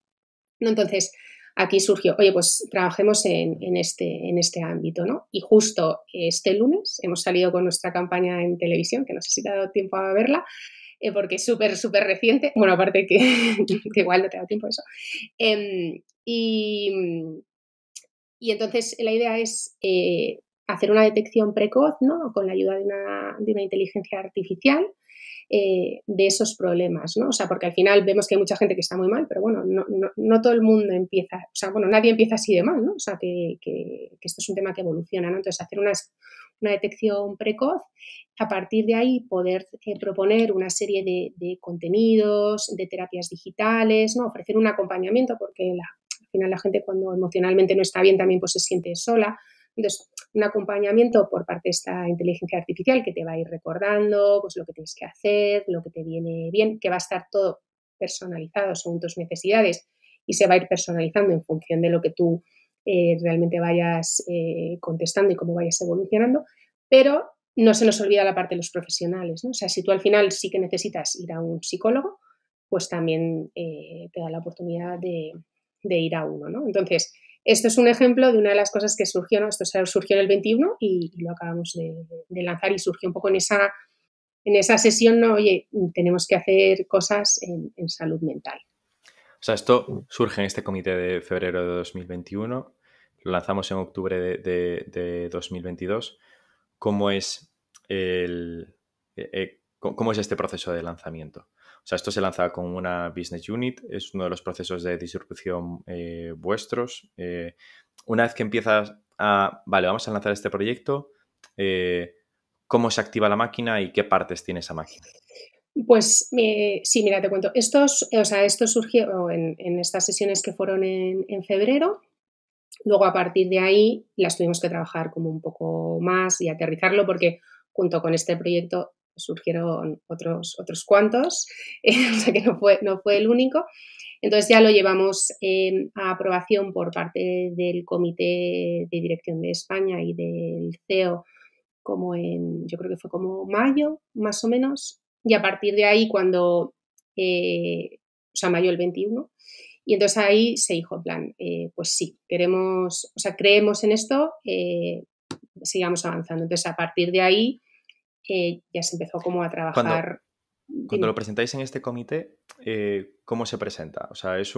¿no? Entonces, aquí surgió, oye, pues trabajemos en este ámbito, ¿no? Y justo este lunes hemos salido con nuestra campaña en televisión, que no sé si te ha dado tiempo a verla, porque es súper, súper reciente. Bueno, aparte que igual no te ha dado tiempo a eso. Y entonces la idea es hacer una detección precoz, ¿no? Con la ayuda de una inteligencia artificial, de esos problemas, ¿no? O sea, porque al final vemos que hay mucha gente que está muy mal, pero bueno, no todo el mundo empieza, o sea, bueno, nadie empieza así de mal, ¿no? O sea, que esto es un tema que evoluciona, ¿no? Entonces, hacer una detección precoz, a partir de ahí poder proponer una serie de contenidos, de terapias digitales, ¿no? Ofrecer un acompañamiento, porque al final la gente cuando emocionalmente no está bien también pues se siente sola. Entonces, un acompañamiento por parte de esta inteligencia artificial que te va a ir recordando pues lo que tienes que hacer, lo que te viene bien, que va a estar todo personalizado según tus necesidades y se va a ir personalizando en función de lo que tú realmente vayas contestando y cómo vayas evolucionando, pero no se nos olvida la parte de los profesionales, ¿no? O sea, si tú al final sí que necesitas ir a un psicólogo, pues también te da la oportunidad de ir a uno, ¿no? Entonces, esto es un ejemplo de una de las cosas que surgió, ¿no? Esto surgió en el 21 y lo acabamos de lanzar y surgió un poco en esa sesión, ¿no? Oye, tenemos que hacer cosas en salud mental. O sea, esto surge en este comité de febrero de 2021, lo lanzamos en octubre de 2022. ¿Cómo es cómo es este proceso de lanzamiento? O sea, esto se lanza con una business unit, es uno de los procesos de distribución vuestros. Una vez que empiezas vale, vamos a lanzar este proyecto, ¿cómo se activa la máquina y qué partes tiene esa máquina? Pues sí, mira, te cuento. Esto surgió en estas sesiones que fueron en febrero. Luego, a partir de ahí, las tuvimos que trabajar como un poco más y aterrizarlo porque junto con este proyecto surgieron otros cuantos, o sea que no fue el único. Entonces ya lo llevamos a aprobación por parte del Comité de Dirección de España y del CEO yo creo que fue como mayo, más o menos, y a partir de ahí o sea, mayo el 21, y entonces ahí se dijo, en plan, pues sí, creemos en esto, sigamos avanzando. Entonces, a partir de ahí ya se empezó como a trabajar. Cuando lo presentáis en este comité, ¿cómo se presenta? O sea, es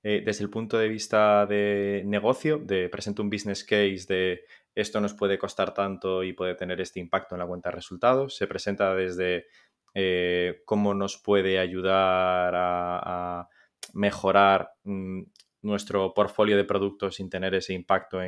desde el punto de vista de negocio, presento un business case de esto nos puede costar tanto y puede tener este impacto en la cuenta de resultados. Se presenta desde cómo nos puede ayudar a mejorar nuestro portfolio de productos sin tener ese impacto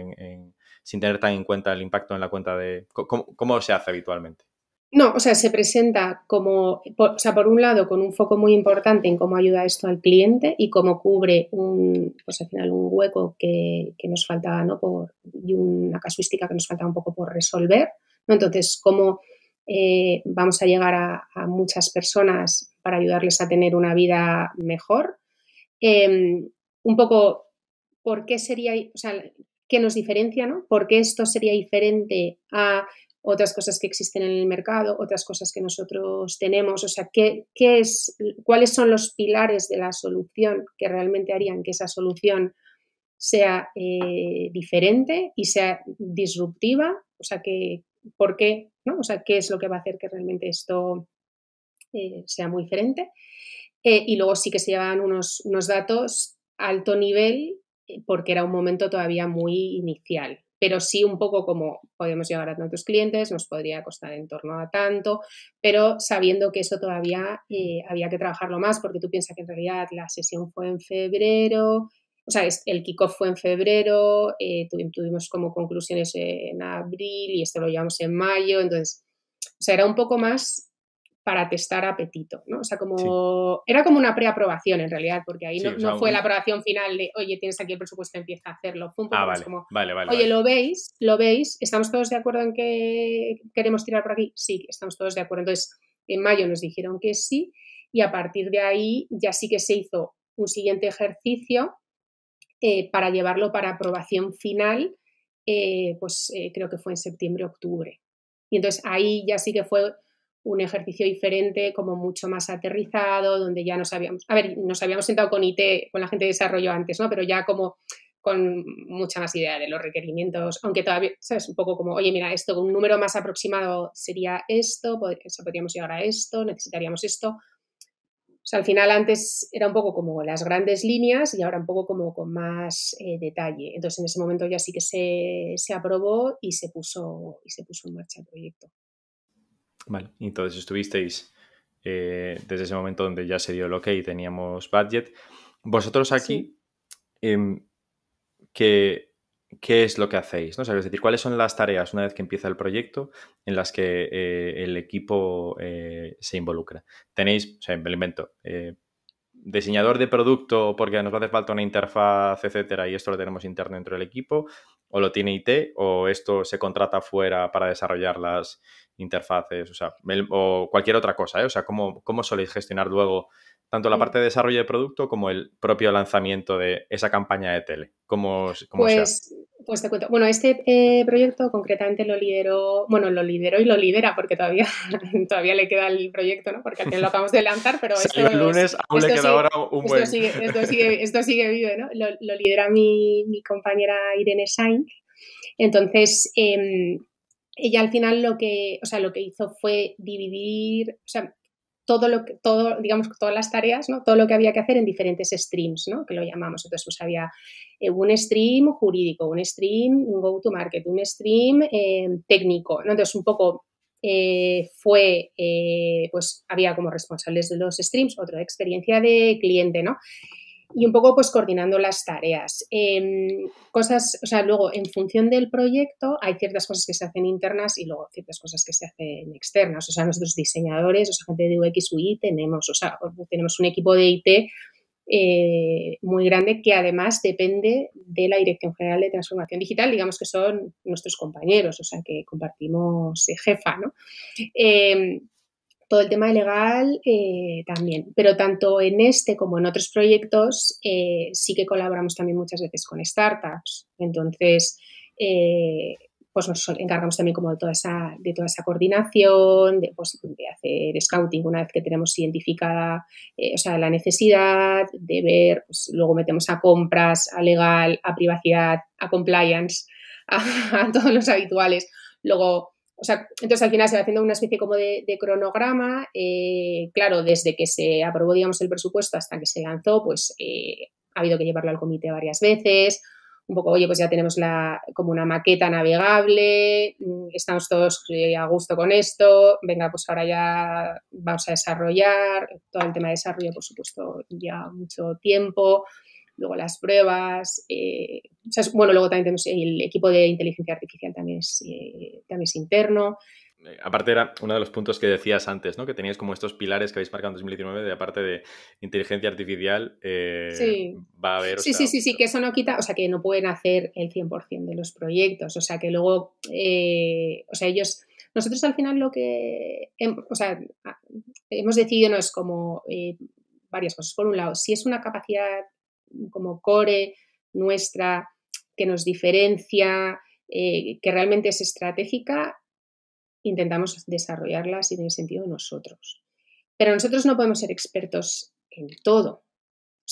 sin tener tan en cuenta el impacto en la cuenta de... ¿Cómo se hace habitualmente? No, o sea, se presenta por un lado, con un foco muy importante en cómo ayuda esto al cliente y cómo cubre pues al final un hueco que nos faltaba, ¿no? Y una casuística que nos faltaba un poco por resolver, ¿no? Entonces, cómo vamos a llegar a muchas personas para ayudarles a tener una vida mejor. Un poco, ¿por qué sería, o sea, qué nos diferencia, ¿no? ¿Por qué esto sería diferente a otras cosas que existen en el mercado, otras cosas que nosotros tenemos? O sea, ¿cuáles son los pilares de la solución que realmente harían que esa solución sea diferente y sea disruptiva? O sea, ¿por qué? ¿No? O sea, ¿qué es lo que va a hacer que realmente esto sea muy diferente? Y luego sí que se llevaban unos datos alto nivel porque era un momento todavía muy inicial, pero sí un poco como podemos llegar a tantos clientes, nos podría costar en torno a tanto, pero sabiendo que eso todavía había que trabajarlo más, porque tú piensas que en realidad la sesión fue en febrero, o sea, el kickoff fue en febrero, tuvimos como conclusiones en abril y esto lo llevamos en mayo, entonces, o sea, era un poco más para testar apetito, ¿no? O sea, era como una preaprobación en realidad, porque ahí Sí, no fue la aprobación final de, oye, tienes aquí el presupuesto, empieza a hacerlo. Fue un poco más como, vale. oye, ¿lo veis? ¿Estamos todos de acuerdo en que queremos tirar por aquí? Sí, estamos todos de acuerdo. Entonces, en mayo nos dijeron que sí y a partir de ahí ya sí que se hizo un siguiente ejercicio para llevarlo para aprobación final, creo que fue en septiembre-octubre. Y entonces ahí ya sí que fue un ejercicio diferente, como mucho más aterrizado, donde ya nos habíamos sentado con IT, con la gente de desarrollo antes, ¿no? Pero ya como con mucha más idea de los requerimientos, aunque todavía, ¿sabes? Un poco como, oye, mira, esto con un número más aproximado sería esto, podríamos llegar a esto, necesitaríamos esto. O sea, al final antes era un poco como las grandes líneas y ahora un poco como con más detalle. Entonces, en ese momento ya sí que se aprobó y se puso en marcha el proyecto. Vale, entonces estuvisteis desde ese momento donde ya se dio el ok y teníamos budget. Vosotros aquí, sí. ¿Qué es lo que hacéis? ¿No? O sea, es decir, ¿cuáles son las tareas una vez que empieza el proyecto en las que el equipo se involucra? Tenéis, o sea, me lo invento, diseñador de producto porque nos va a hacer falta una interfaz, etcétera, y esto lo tenemos interno dentro del equipo, o lo tiene IT, o esto se contrata fuera para desarrollar las interfaces, o sea, o cualquier otra cosa, ¿eh? O sea, ¿cómo soléis gestionar luego tanto la parte de desarrollo de producto como el propio lanzamiento de esa campaña de tele. ¿Cómo se hace? Pues te cuento. Bueno, este proyecto concretamente lo lideró y lo lidera porque todavía le queda el proyecto, ¿no? Porque al final lo acabamos de lanzar, pero Salió el lunes, aún le queda ahora un buen... Esto sigue vivo, ¿no? Lo lidera mi compañera Irene Sainz. Entonces, ella al final lo que hizo fue dividir, o sea, digamos, todas las tareas, ¿no? Todo lo que había que hacer en diferentes streams, ¿no? Que lo llamamos. Entonces, pues había un stream jurídico, un stream go-to-market, un stream técnico, ¿no? Entonces, un poco pues había como responsables de los streams, otro de experiencia de cliente, ¿no? Y un poco pues coordinando las tareas. Luego en función del proyecto hay ciertas cosas que se hacen internas y luego ciertas cosas que se hacen externas. O sea, nosotros diseñadores, gente de UX UI tenemos un equipo de IT muy grande que además depende de la Dirección General de Transformación Digital, digamos que son nuestros compañeros, o sea, que compartimos jefa, ¿no? Todo el tema legal también, pero tanto en este como en otros proyectos sí que colaboramos también muchas veces con startups. Entonces, pues nos encargamos también como de toda esa coordinación, de hacer scouting una vez que tenemos identificada la necesidad, de ver, pues luego metemos a compras, a legal, a privacidad, a compliance, a todos los habituales. Luego, entonces al final se va haciendo una especie como de cronograma. Claro, desde que se aprobó, digamos, el presupuesto hasta que se lanzó, pues ha habido que llevarlo al comité varias veces. Un poco, oye, pues ya tenemos como una maqueta navegable, estamos todos a gusto con esto, venga, pues ahora ya vamos a desarrollar. Todo el tema de desarrollo, por supuesto, ya mucho tiempo. Luego las pruebas, luego también tenemos el equipo de inteligencia artificial, también es interno. Aparte era uno de los puntos que decías antes, ¿no? Que teníais como estos pilares que habéis marcado en 2019, de aparte de inteligencia artificial, sí. Va a haber... Sí, que eso no quita, que no pueden hacer el 100% de los proyectos, que luego, nosotros al final lo que, hemos decidido no es como varias cosas. Por un lado, si es una capacidad como core nuestra que nos diferencia, que realmente es estratégica, intentamos desarrollarla si tiene sentido nosotros. Pero nosotros no podemos ser expertos en todo.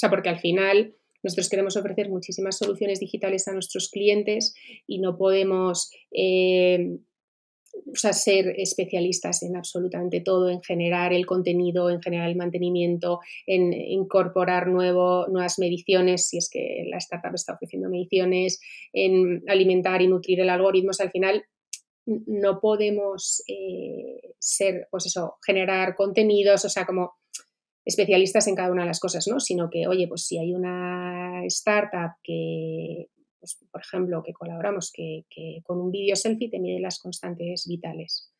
Porque al final nosotros queremos ofrecer muchísimas soluciones digitales a nuestros clientes y no podemos ser especialistas en absolutamente todo, en generar el contenido, en generar el mantenimiento, en incorporar nuevas mediciones, si es que la startup está ofreciendo mediciones, en alimentar y nutrir el algoritmo. Al final no podemos generar contenidos, como especialistas en cada una de las cosas, ¿no? Sino que, oye, pues si hay una startup que, pues, por ejemplo, que colaboramos, que con un vídeo selfie te mide las constantes vitales.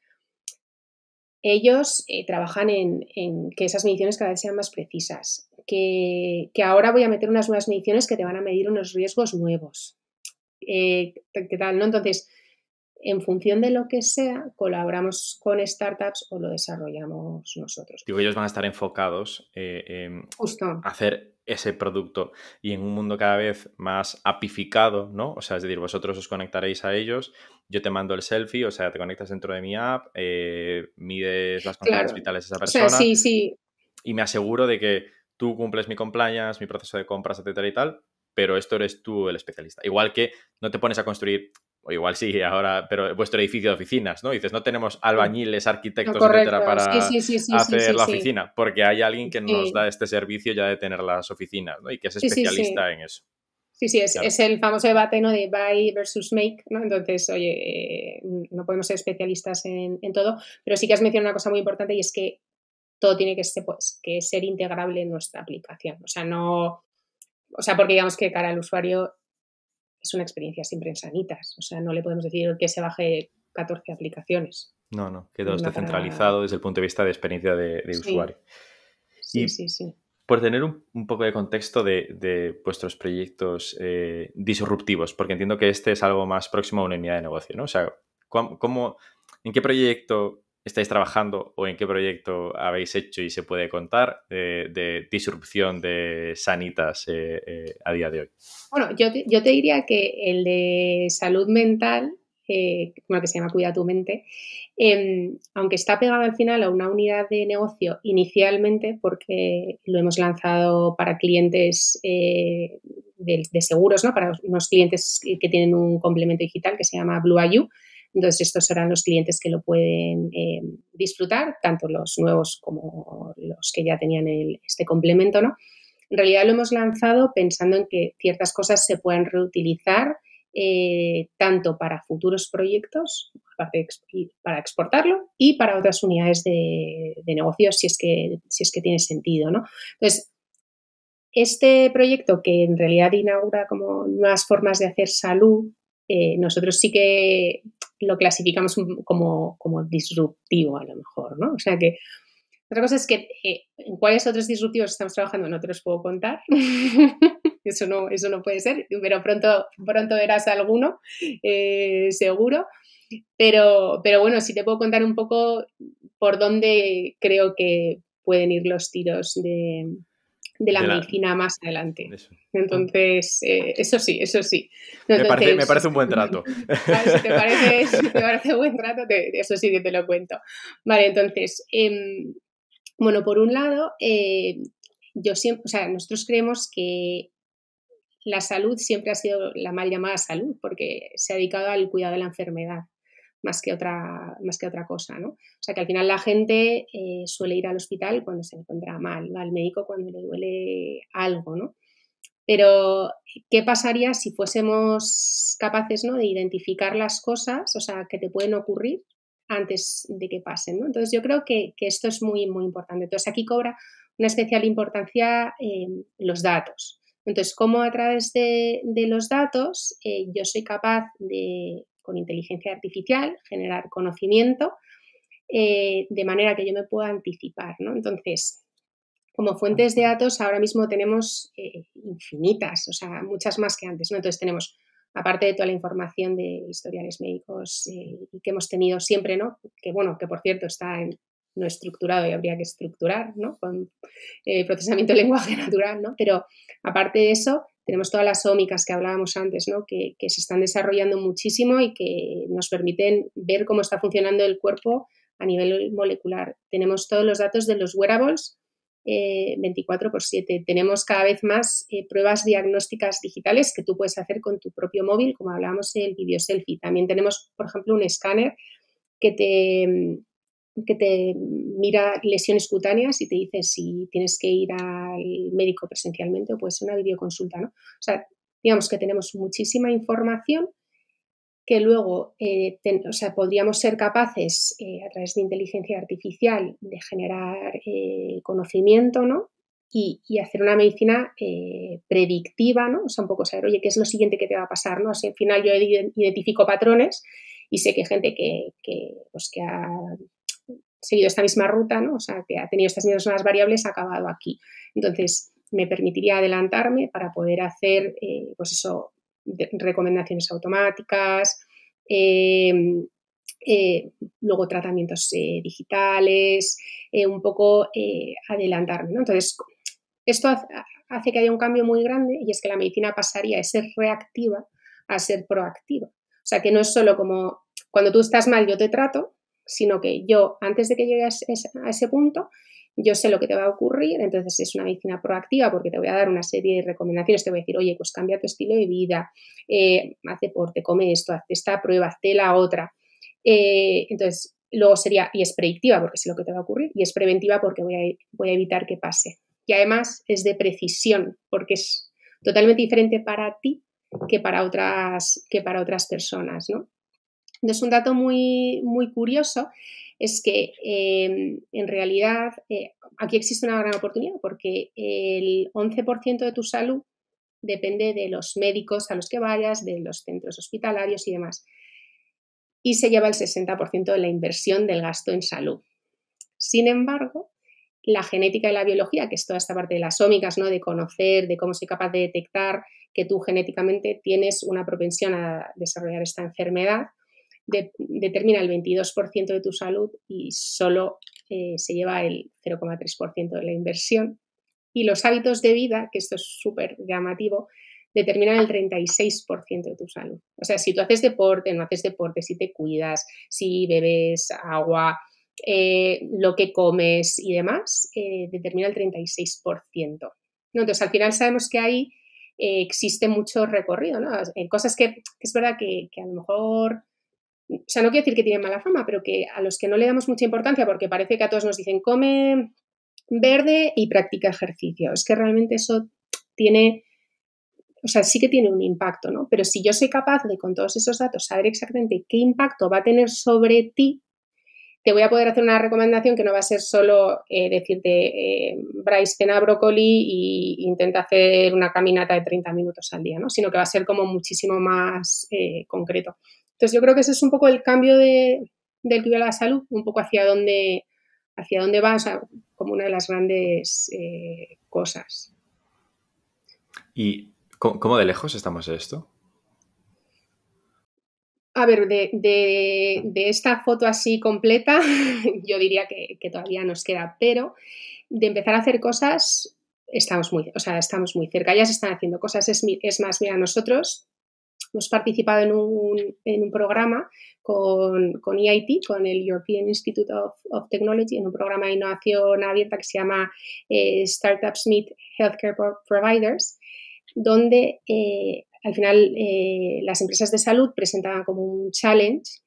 Ellos trabajan en que esas mediciones cada vez sean más precisas, que ahora voy a meter unas nuevas mediciones que te van a medir unos riesgos nuevos. ¿Qué tal, no? Entonces, en función de lo que sea, colaboramos con startups o lo desarrollamos nosotros. Digo, ellos van a estar enfocados en hacer ese producto y en un mundo cada vez más apificado, ¿no? O sea, es decir, vosotros os conectaréis a ellos, yo te mando el selfie, o sea, te conectas dentro de mi app, mides las constantes vitales de esa persona. Sí. Y me aseguro de que tú cumples mi compliance, mi proceso de compras, etcétera y tal, pero esto eres tú el especialista. Igual que no te pones a construir, o igual sí ahora, pero vuestro edificio de oficinas, ¿no? Dices, no tenemos albañiles, arquitectos, etcétera, para hacer la oficina, porque hay alguien que nos da este servicio ya de tener las oficinas, ¿no? Y que es especialista en eso. Sí, es el famoso debate, ¿no? De buy versus make, ¿no? Entonces, oye, no podemos ser especialistas en todo, pero sí que has mencionado una cosa muy importante y es que todo tiene que ser integrable en nuestra aplicación. Porque digamos que cara al usuario es una experiencia siempre en sanitas. No le podemos decir que se baje 14 aplicaciones. No, que todo esté centralizado desde el punto de vista de experiencia de usuario. Sí. Por tener un poco de contexto de vuestros proyectos disruptivos, porque entiendo que este es algo más próximo a una unidad de negocio, ¿no? O sea, ¿en qué proyecto estáis trabajando o en qué proyecto habéis hecho y se puede contar de disrupción de sanitas a día de hoy? Bueno, yo te diría que el de salud mental, bueno, que se llama Cuida tu mente, aunque está pegado al final a una unidad de negocio inicialmente, porque lo hemos lanzado para clientes de seguros, ¿no? Para unos clientes que tienen un complemento digital que se llama Blue IU. Entonces, estos serán los clientes que lo pueden disfrutar, tanto los nuevos como los que ya tenían este complemento, ¿no? En realidad lo hemos lanzado pensando en que ciertas cosas se puedan reutilizar tanto para futuros proyectos, para exportarlo y para otras unidades de negocios si es que tiene sentido, ¿no? Entonces, este proyecto que en realidad inaugura como nuevas formas de hacer salud, nosotros sí que lo clasificamos como disruptivo a lo mejor, ¿no? O sea que otra cosa es que en cuáles otros disruptivos estamos trabajando no te los puedo contar. Eso no puede ser, pero pronto verás alguno, seguro. Pero bueno, sí te puedo contar un poco por dónde creo que pueden ir los tiros de la medicina más adelante. Eso. Entonces, eso sí. Entonces, me parece un buen trato. Si te parece buen trato, eso sí que te lo cuento. Vale, entonces, bueno, por un lado, nosotros creemos que la salud siempre ha sido la mal llamada salud porque se ha dedicado al cuidado de la enfermedad más que otra cosa, ¿no? O sea, que al final la gente suele ir al hospital cuando se encuentra mal, va al médico cuando le duele algo, ¿no? Pero, ¿qué pasaría si fuésemos capaces, ¿no?, de identificar las cosas, o sea, que te pueden ocurrir antes de que pasen, ¿no? Entonces, yo creo que esto es muy, muy importante. Entonces, aquí cobra una especial importancia los datos. Entonces, ¿cómo a través de los datos yo soy capaz de, con inteligencia artificial, generar conocimiento de manera que yo me pueda anticipar, ¿no? Entonces, como fuentes de datos ahora mismo tenemos infinitas, o sea, muchas más que antes, ¿no? Entonces tenemos, aparte de toda la información de historiales médicos que hemos tenido siempre, ¿no? Que bueno, que por cierto está no estructurado y habría que estructurar, ¿no? Con procesamiento de lenguaje natural, ¿no? Pero aparte de eso, tenemos todas las ómicas que hablábamos antes, ¿no? Que se están desarrollando muchísimo y que nos permiten ver cómo está funcionando el cuerpo a nivel molecular. Tenemos todos los datos de los wearables 24/7. Tenemos cada vez más pruebas diagnósticas digitales que tú puedes hacer con tu propio móvil, como hablábamos del video selfie. También tenemos, por ejemplo, un escáner que te mira lesiones cutáneas y te dice si tienes que ir al médico presencialmente o puede ser una videoconsulta, ¿no? O sea, digamos que tenemos muchísima información que luego podríamos ser capaces a través de inteligencia artificial de generar conocimiento, ¿no? Y hacer una medicina predictiva, ¿no? O sea, un poco saber, oye, ¿qué es lo siguiente que te va a pasar, ¿no? Así, al final yo identifico patrones y sé que gente que ha seguido esta misma ruta, ¿no? O sea, que ha tenido estas mismas variables ha acabado aquí. Entonces, me permitiría adelantarme para poder hacer, recomendaciones automáticas, luego tratamientos digitales, un poco adelantarme, ¿no? Entonces, esto hace que haya un cambio muy grande y es que la medicina pasaría de ser reactiva a ser proactiva. O sea, que no es solo como cuando tú estás mal yo te trato, sino que yo, antes de que llegues a ese punto, yo sé lo que te va a ocurrir, entonces es una medicina proactiva porque te voy a dar una serie de recomendaciones, te voy a decir, oye, pues cambia tu estilo de vida, haz deporte, come esto, haz esta prueba, hazte la otra. Entonces, luego sería, y es predictiva porque sé lo que te va a ocurrir, y es preventiva porque voy a evitar que pase. Y además es de precisión porque es totalmente diferente para ti que para otras personas, ¿no? Entonces, un dato muy, muy curioso es que en realidad aquí existe una gran oportunidad porque el 11% de tu salud depende de los médicos a los que vayas, de los centros hospitalarios y demás. Y se lleva el 60% de la inversión del gasto en salud. Sin embargo, la genética y la biología, que es toda esta parte de las ómicas, ¿no? De conocer, de cómo soy capaz de detectar que tú genéticamente tienes una propensión a desarrollar esta enfermedad, determina el 22% de tu salud y solo se lleva el 0,3% de la inversión. Y los hábitos de vida, que esto es súper llamativo, determinan el 36% de tu salud. O sea, si tú haces deporte, no haces deporte, si te cuidas, si bebes agua, lo que comes y demás, determina el 36%. ¿No? Entonces, al final sabemos que ahí existe mucho recorrido, ¿no? Cosas que es verdad que a lo mejor... O sea, no quiero decir que tienen mala fama, pero que a los que no le damos mucha importancia, porque parece que a todos nos dicen come verde y practica ejercicio. Es que realmente eso tiene, o sea, sí que tiene un impacto, ¿no? Pero si yo soy capaz de, con todos esos datos, saber exactamente qué impacto va a tener sobre ti, te voy a poder hacer una recomendación que no va a ser solo decirte, Bryce, cena brócoli y intenta hacer una caminata de 30 minutos al día, ¿no? Sino que va a ser como muchísimo más concreto. Entonces, yo creo que ese es un poco el cambio del cuidado de la salud, un poco hacia dónde va, o sea, como una de las grandes cosas. ¿Y cómo de lejos estamos de esto? A ver, de esta foto así completa, yo diría que todavía nos queda, pero de empezar a hacer cosas estamos muy cerca. Ya se están haciendo cosas. Es más, mira, nosotros hemos participado en un programa con EIT, con el European Institute of Technology, en un programa de innovación abierta que se llama Startups Meet Healthcare Providers, donde al final las empresas de salud presentaban como un challenge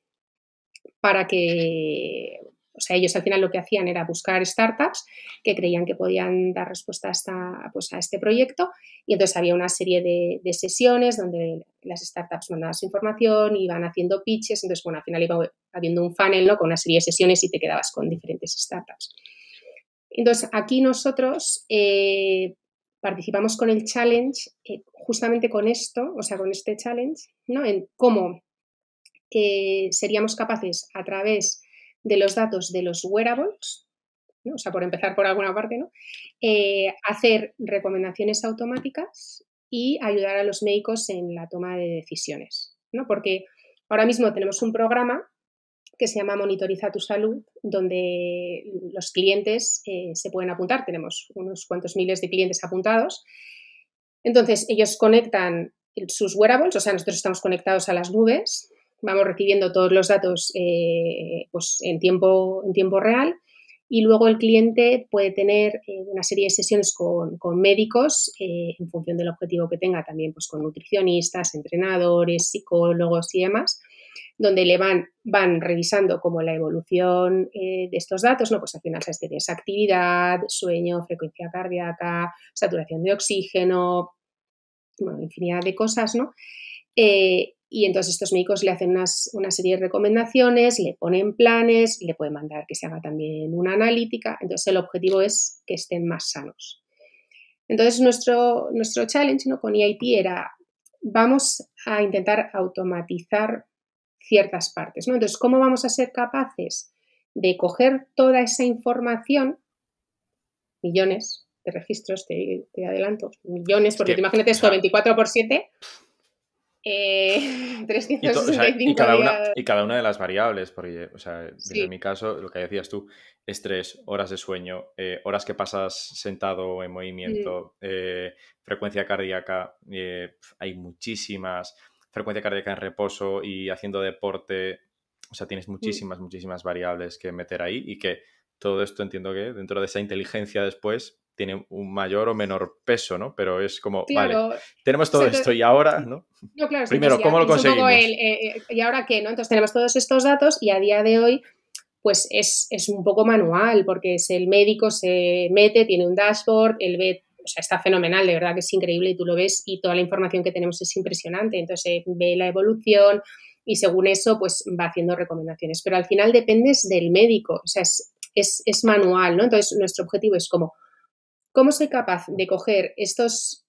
para que... O sea, ellos al final lo que hacían era buscar startups que creían que podían dar respuesta a este proyecto, y entonces había una serie de sesiones donde las startups mandaban su información, iban haciendo pitches, entonces bueno, al final iba habiendo un funnel, ¿no? Con una serie de sesiones y te quedabas con diferentes startups. Entonces aquí nosotros participamos con el challenge justamente con esto, o sea, con este challenge, ¿no? En cómo seríamos capaces a través de los datos de los wearables, ¿no? O sea, por empezar por alguna parte, ¿no? Hacer recomendaciones automáticas y ayudar a los médicos en la toma de decisiones, ¿no? Porque ahora mismo tenemos un programa que se llama Monitoriza tu Salud, donde los clientes se pueden apuntar. Tenemos unos cuantos miles de clientes apuntados. Entonces, ellos conectan sus wearables, o sea, nosotros estamos conectados a las nubes, vamos recibiendo todos los datos pues en tiempo real, y luego el cliente puede tener una serie de sesiones con médicos en función del objetivo que tenga, también pues con nutricionistas, entrenadores, psicólogos y demás, donde le van revisando como la evolución de estos datos, ¿no? Pues al final sabes que tienes actividad, sueño, frecuencia cardíaca, saturación de oxígeno, bueno, infinidad de cosas, ¿no? Y entonces estos médicos le hacen una serie de recomendaciones, le ponen planes, le pueden mandar que se haga también una analítica. Entonces el objetivo es que estén más sanos. Entonces nuestro challenge, ¿no? Con EIT era, vamos a intentar automatizar ciertas partes, ¿no? Entonces, ¿cómo vamos a ser capaces de coger toda esa información? Millones de registros, te adelanto, millones, porque tú imagínate esto, 24/7, 365 días. Y cada una de las variables, porque, o sea, Sí. en mi caso, lo que decías tú, estrés, horas de sueño, horas que pasas sentado en movimiento, frecuencia cardíaca, hay muchísimas, frecuencia cardíaca en reposo y haciendo deporte, o sea, tienes muchísimas variables que meter ahí, y que todo esto entiendo que dentro de esa inteligencia después tiene un mayor o menor peso, ¿no? Pero es como, Claro, vale, tenemos todo esto y ahora, ¿no? No, claro, Primero, ¿cómo lo conseguimos? ¿Y ahora qué? ¿No? Entonces tenemos todos estos datos y a día de hoy pues es un poco manual, porque es el médico se mete, tiene un dashboard, él ve, o sea, está fenomenal, de verdad que es increíble y tú lo ves y toda la información que tenemos es impresionante. Entonces ve la evolución y según eso pues va haciendo recomendaciones. Pero al final dependes del médico, o sea, es manual, ¿no? Entonces nuestro objetivo es como, ¿cómo soy capaz de coger estos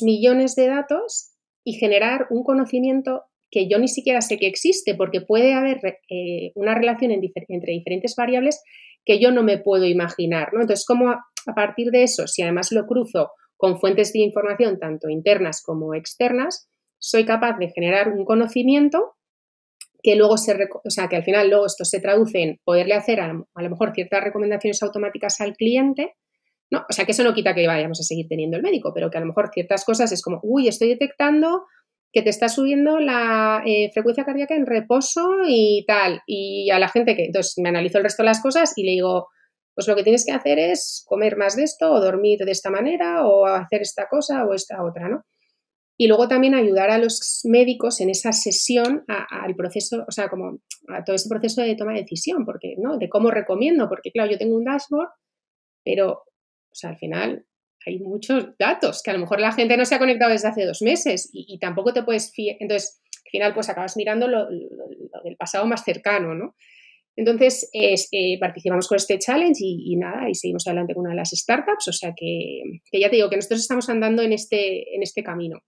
millones de datos y generar un conocimiento que yo ni siquiera sé que existe, porque puede haber una relación entre diferentes variables que yo no me puedo imaginar, ¿no? Entonces, ¿cómo a partir de eso, si además lo cruzo con fuentes de información tanto internas como externas, soy capaz de generar un conocimiento que luego o sea, que al final luego esto se traduce en poderle hacer a lo mejor ciertas recomendaciones automáticas al cliente, ¿no? O sea, que eso no quita que vayamos a seguir teniendo el médico, pero que a lo mejor ciertas cosas es como, uy, estoy detectando que te está subiendo la frecuencia cardíaca en reposo y tal. Y a la gente que, entonces me analizo el resto de las cosas y le digo, pues lo que tienes que hacer es comer más de esto o dormir de esta manera o hacer esta cosa o esta otra, ¿no? Y luego también ayudar a los médicos en esa sesión al proceso, o sea, como a todo ese proceso de toma de decisión, porque, ¿no? De cómo recomiendo, porque claro, yo tengo un dashboard, pero, o sea, al final hay muchos datos que a lo mejor la gente no se ha conectado desde hace 2 meses y tampoco te puedes fiar. Entonces, al final, pues acabas mirando lo del pasado más cercano, ¿no? Entonces, participamos con este challenge y nada, y seguimos adelante con una de las startups, o sea que ya te digo que nosotros estamos andando en este camino.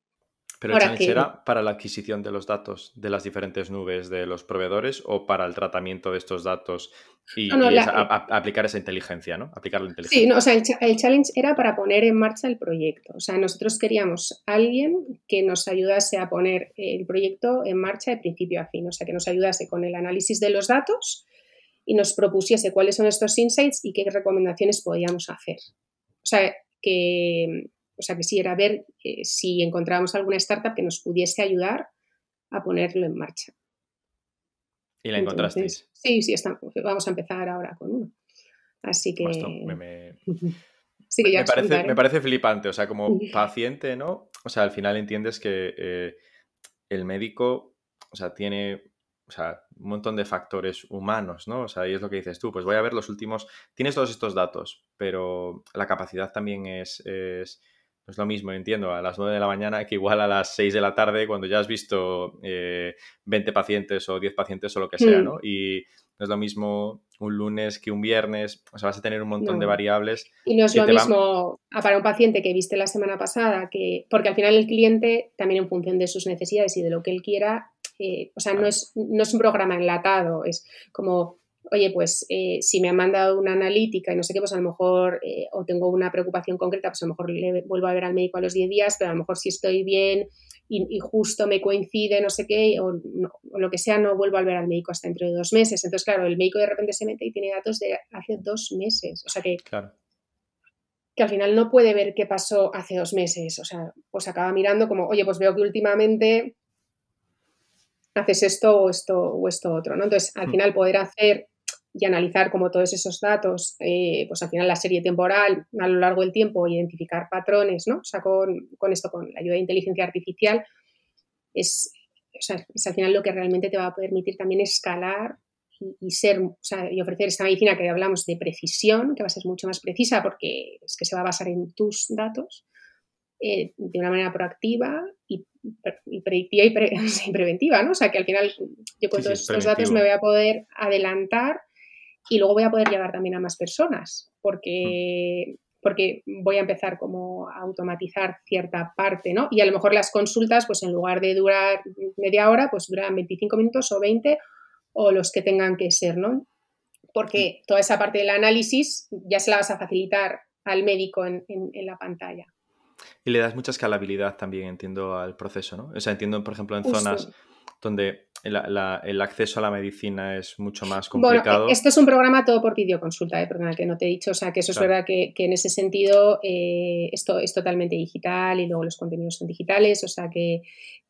¿Pero el challenge era para la adquisición de los datos de las diferentes nubes de los proveedores o para el tratamiento de estos datos y aplicar esa inteligencia, ¿no? Aplicar la inteligencia. Sí, no, o sea, el challenge era para poner en marcha el proyecto. O sea, nosotros queríamos a alguien que nos ayudase a poner el proyecto en marcha de principio a fin. O sea, que nos ayudase con el análisis de los datos y nos propusiese cuáles son estos insights y qué recomendaciones podíamos hacer. O sea, que sí, era ver si encontrábamos alguna startup que nos pudiese ayudar a ponerlo en marcha. ¿Y la encontrasteis? Sí, vamos a empezar ahora con uno. Así que... sí, que ya me parece flipante, o sea, como paciente, ¿no? O sea, al final entiendes que el médico, o sea, tiene... O sea, un montón de factores humanos, ¿no? O sea, y es lo que dices tú, pues voy a ver los últimos... Tienes todos estos datos, pero la capacidad también es no es lo mismo, entiendo, a las 9 de la mañana que igual a las 6 de la tarde cuando ya has visto 20 pacientes o 10 pacientes o lo que sea, ¿no? Y no es lo mismo un lunes que un viernes, o sea, vas a tener un montón de variables. Y no es lo mismo para un paciente que viste la semana pasada, porque al final el cliente, también en función de sus necesidades y de lo que él quiera, o sea, no es un programa enlatado, es como... Oye, pues si me han mandado una analítica y no sé qué, pues a lo mejor o tengo una preocupación concreta, pues a lo mejor le vuelvo a ver al médico a los 10 días, pero a lo mejor si estoy bien y justo me coincide no sé qué o lo que sea, no vuelvo a ver al médico hasta dentro de 2 meses. Entonces, claro, el médico de repente se mete y tiene datos de hace 2 meses. O sea que, que al final no puede ver qué pasó hace 2 meses. O sea, pues acaba mirando como, oye, pues veo que últimamente haces esto o esto otro, ¿no? Entonces, al final poder hacer y analizar como todos esos datos, pues al final la serie temporal a lo largo del tiempo, identificar patrones, ¿no? O sea, con esto, con la ayuda de inteligencia artificial, es al final lo que realmente te va a permitir también escalar y ser, o sea, y ofrecer esta medicina que hablamos de precisión, que va a ser mucho más precisa porque es que se va a basar en tus datos de una manera proactiva y predictiva y preventiva, ¿no? O sea, que al final yo con todos estos datos me voy a poder adelantar y luego voy a poder llegar también a más personas porque voy a empezar como a automatizar cierta parte, ¿no? Y a lo mejor las consultas, pues en lugar de durar media hora, pues duran 25 minutos o 20 o los que tengan que ser, ¿no? Porque toda esa parte del análisis ya se la vas a facilitar al médico en la pantalla. Y le das mucha escalabilidad también, entiendo, al proceso, ¿no? O sea, entiendo, por ejemplo, en zonas donde el acceso a la medicina es mucho más complicado. Bueno, esto es un programa todo por videoconsulta, perdona, que no te he dicho, o sea, que eso es verdad que en ese sentido esto es totalmente digital y luego los contenidos son digitales, o sea, que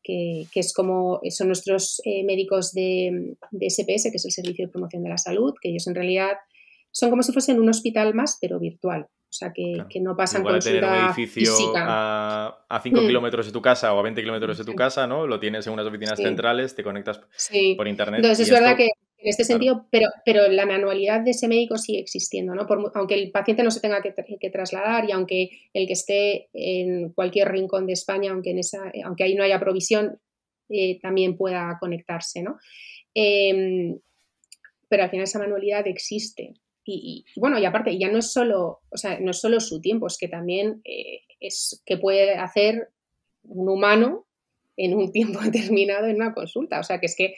es como son nuestros médicos de SPS, que es el Servicio de Promoción de la Salud, que ellos en realidad son como si fuesen un hospital más, pero virtual. O sea, que no pasan igual consulta tener un edificio física. a 5 kilómetros de tu casa o a 20 kilómetros de tu casa, ¿no? Lo tienes en unas oficinas centrales, te conectas por internet. Entonces, es verdad que en este sentido, pero la manualidad de ese médico sigue existiendo, ¿no? Aunque el paciente no se tenga que trasladar y aunque el que esté en cualquier rincón de España, aunque ahí no haya provisión, también pueda conectarse, ¿no? Pero al final esa manualidad existe. Y bueno, y aparte, ya no es solo su tiempo, es que también es que puede hacer un humano en un tiempo determinado en una consulta. O sea, que es que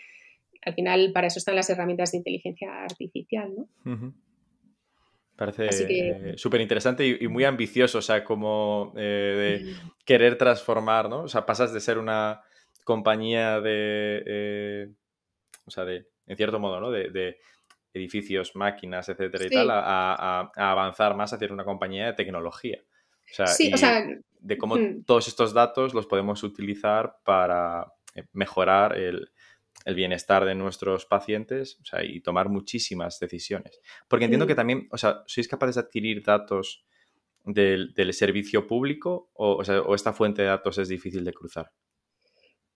al final para eso están las herramientas de inteligencia artificial, ¿no? Uh-huh. Parece súper interesante y muy ambicioso, o sea, como de querer transformar, ¿no? O sea, pasas de ser una compañía de o sea, en cierto modo, ¿no? De edificios, máquinas, etcétera y Sí. tal, a avanzar más hacia una compañía de tecnología. O sea, Sí, y o sea, de cómo todos estos datos los podemos utilizar para mejorar el bienestar de nuestros pacientes, o sea, y tomar muchísimas decisiones. Porque entiendo que también, o sea, ¿sois capaces de adquirir datos del servicio público o esta fuente de datos es difícil de cruzar?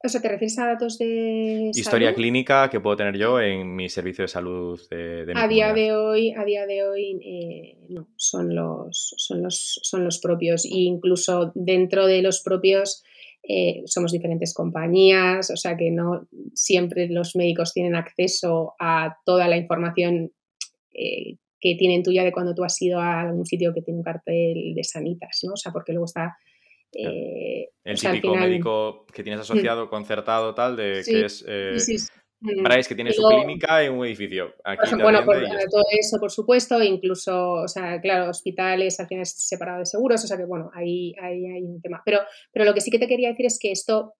o sea, ¿te refieres a datos de Historia salud? clínica que puedo tener yo en mi servicio de salud de mi A día comunidad. de hoy, no, son los propios. E incluso dentro de los propios somos diferentes compañías, o sea que no siempre los médicos tienen acceso a toda la información que tienen tuya de cuando tú has ido a algún sitio que tiene un cartel de Sanitas, ¿no? O sea, porque luego está... El o sea, al típico final... médico que tienes asociado, concertado, tal, de Sí, que es sí, sí. Bryce, que tiene Y su luego, clínica en un edificio. por Aquí te ejemplo, bueno, atiende y ya está. todo eso, por supuesto, incluso, o sea, claro, hospitales al final es separado de seguros, o sea que, bueno, ahí hay un tema. Pero lo que sí que te quería decir es que esto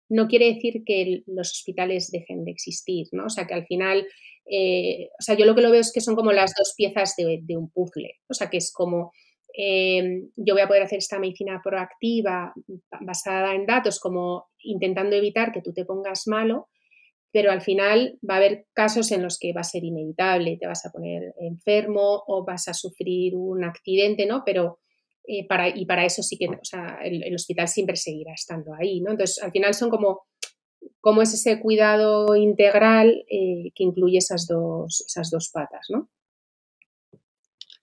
no quiere decir que los hospitales dejen de existir, ¿no? O sea, que al final, o sea, yo lo que lo veo es que son como las dos piezas de un puzzle, o sea, que es como yo voy a poder hacer esta medicina proactiva basada en datos, como intentando evitar que tú te pongas malo, pero al final va a haber casos en los que va a ser inevitable, te vas a poner enfermo o vas a sufrir un accidente, ¿no? Pero para eso sí que, o sea, el hospital siempre seguirá estando ahí, ¿no? Entonces, al final son como es ese cuidado integral que incluye esas dos patas, ¿no?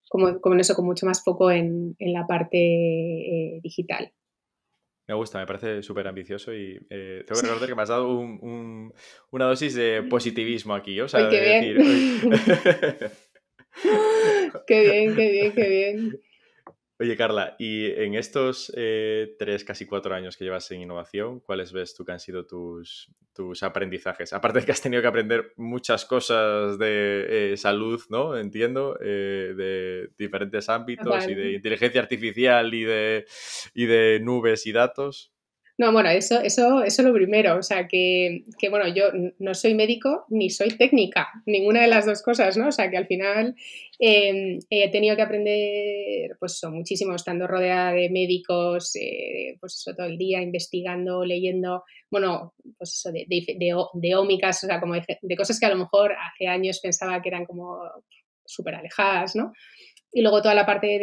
Como en eso, con mucho más foco en la parte digital. Me gusta, me parece súper ambicioso y tengo que recordar que me has dado una dosis de positivismo aquí, o sea, ¡Ay, de qué decir... bien! ¡Qué bien, qué bien, qué bien! Oye, Carla, y en estos 3, casi 4 años que llevas en innovación, ¿cuáles ves tú que han sido tus aprendizajes? Aparte de que has tenido que aprender muchas cosas de salud, ¿no? Entiendo, de diferentes ámbitos y Bueno, de inteligencia artificial y de nubes y datos. no, bueno, eso lo primero. O sea, que bueno, yo no soy médico ni soy técnica, ninguna de las dos cosas, ¿no? O sea, que al final he tenido que aprender, pues eso, muchísimo, estando rodeada de médicos, pues eso, todo el día, investigando, leyendo, bueno, pues eso, de ómicas, o sea, como de cosas que a lo mejor hace años pensaba que eran como súper alejadas, ¿no? Y luego toda la parte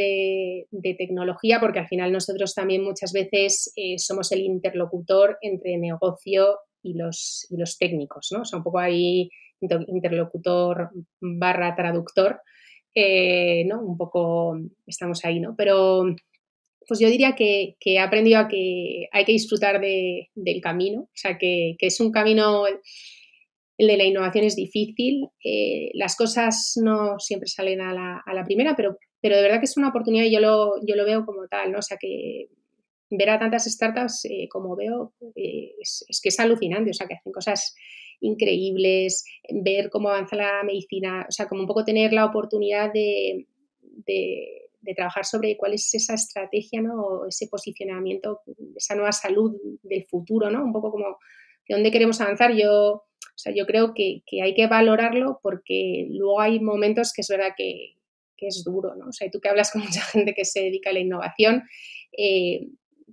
de tecnología, porque al final nosotros también muchas veces somos el interlocutor entre negocio y los técnicos, ¿no? O sea, un poco ahí interlocutor / traductor, ¿no? Un poco estamos ahí, ¿no? Pero pues yo diría que he aprendido a que hay que disfrutar del camino, o sea, que es un camino... El de la innovación es difícil, las cosas no siempre salen a la primera, pero de verdad que es una oportunidad y yo lo veo como tal, ¿no? O sea, que ver a tantas startups como veo es que es alucinante, o sea, que hacen cosas increíbles, ver cómo avanza la medicina, o sea, como un poco tener la oportunidad de trabajar sobre cuál es esa estrategia, ¿no? O ese posicionamiento, esa nueva salud del futuro, ¿no? Un poco como de dónde queremos avanzar. O sea, yo creo que hay que valorarlo porque luego hay momentos que es verdad que es duro, ¿no? O sea, y tú que hablas con mucha gente que se dedica a la innovación,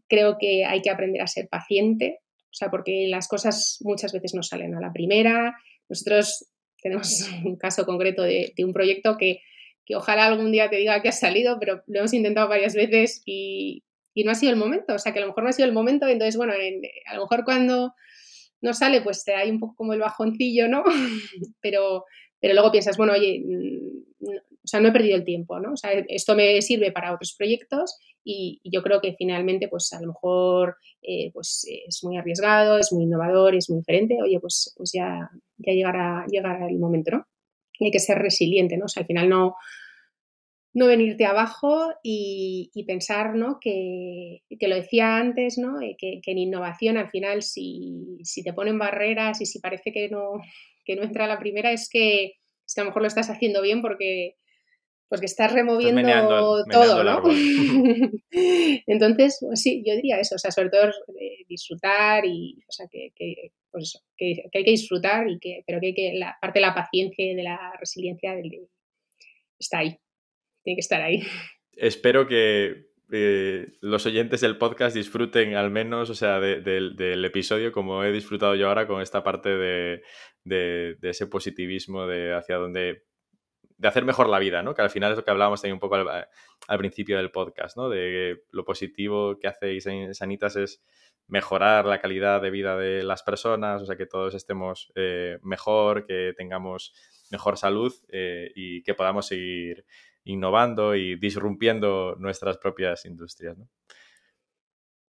creo que hay que aprender a ser paciente, o sea, porque las cosas muchas veces no salen a la primera. Nosotros tenemos un caso concreto de un proyecto que ojalá algún día te diga que ha salido, pero lo hemos intentado varias veces y no ha sido el momento, o sea, que a lo mejor no ha sido el momento, entonces, bueno, a lo mejor cuando no sale, pues te hay un poco como el bajoncillo, ¿no? pero luego piensas, bueno, oye, o sea, no he perdido el tiempo, ¿no? O sea, esto me sirve para otros proyectos y yo creo que finalmente, pues a lo mejor pues, es muy arriesgado, es muy innovador, es muy diferente, oye, pues ya llegará el momento, ¿no? Y hay que ser resiliente, ¿no? O sea, al final no venirte abajo y pensar, ¿no? Que lo decía antes, ¿no? Que en innovación al final si te ponen barreras y si parece que no entra a la primera es que a lo mejor lo estás haciendo bien porque estás Estás meneando removiendo todo, el ¿no? árbol. Entonces, pues sí, yo diría eso, o sea, sobre todo disfrutar y, o sea, que pues eso, que hay que disfrutar, pero que la parte de la paciencia y de la resiliencia está ahí, tiene que estar ahí. Espero que los oyentes del podcast disfruten al menos, o sea, del episodio como he disfrutado yo ahora con esta parte de ese positivismo de hacia dónde, de hacer mejor la vida, ¿no? Que al final es lo que hablábamos también un poco al principio del podcast, ¿no? De lo positivo que hacéis en Sanitas es mejorar la calidad de vida de las personas, o sea, que todos estemos mejor, que tengamos mejor salud y que podamos seguir innovando y disrumpiendo nuestras propias industrias, ¿no?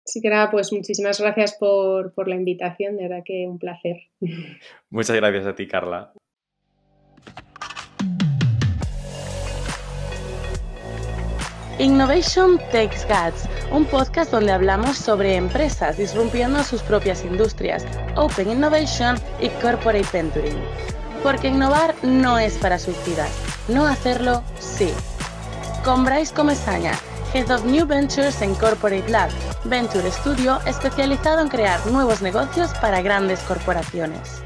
Así que nada, pues muchísimas gracias por la invitación, de verdad que un placer. Muchas gracias a ti, Carla. Innovation Takes Guts, un podcast donde hablamos sobre empresas disrumpiendo sus propias industrias, Open Innovation y Corporate Venturing. Porque innovar no es para suicidas, no hacerlo sí. Con Bryce Comesaña, Head of New Ventures en Corporate Lab, Venture Studio especializado en crear nuevos negocios para grandes corporaciones.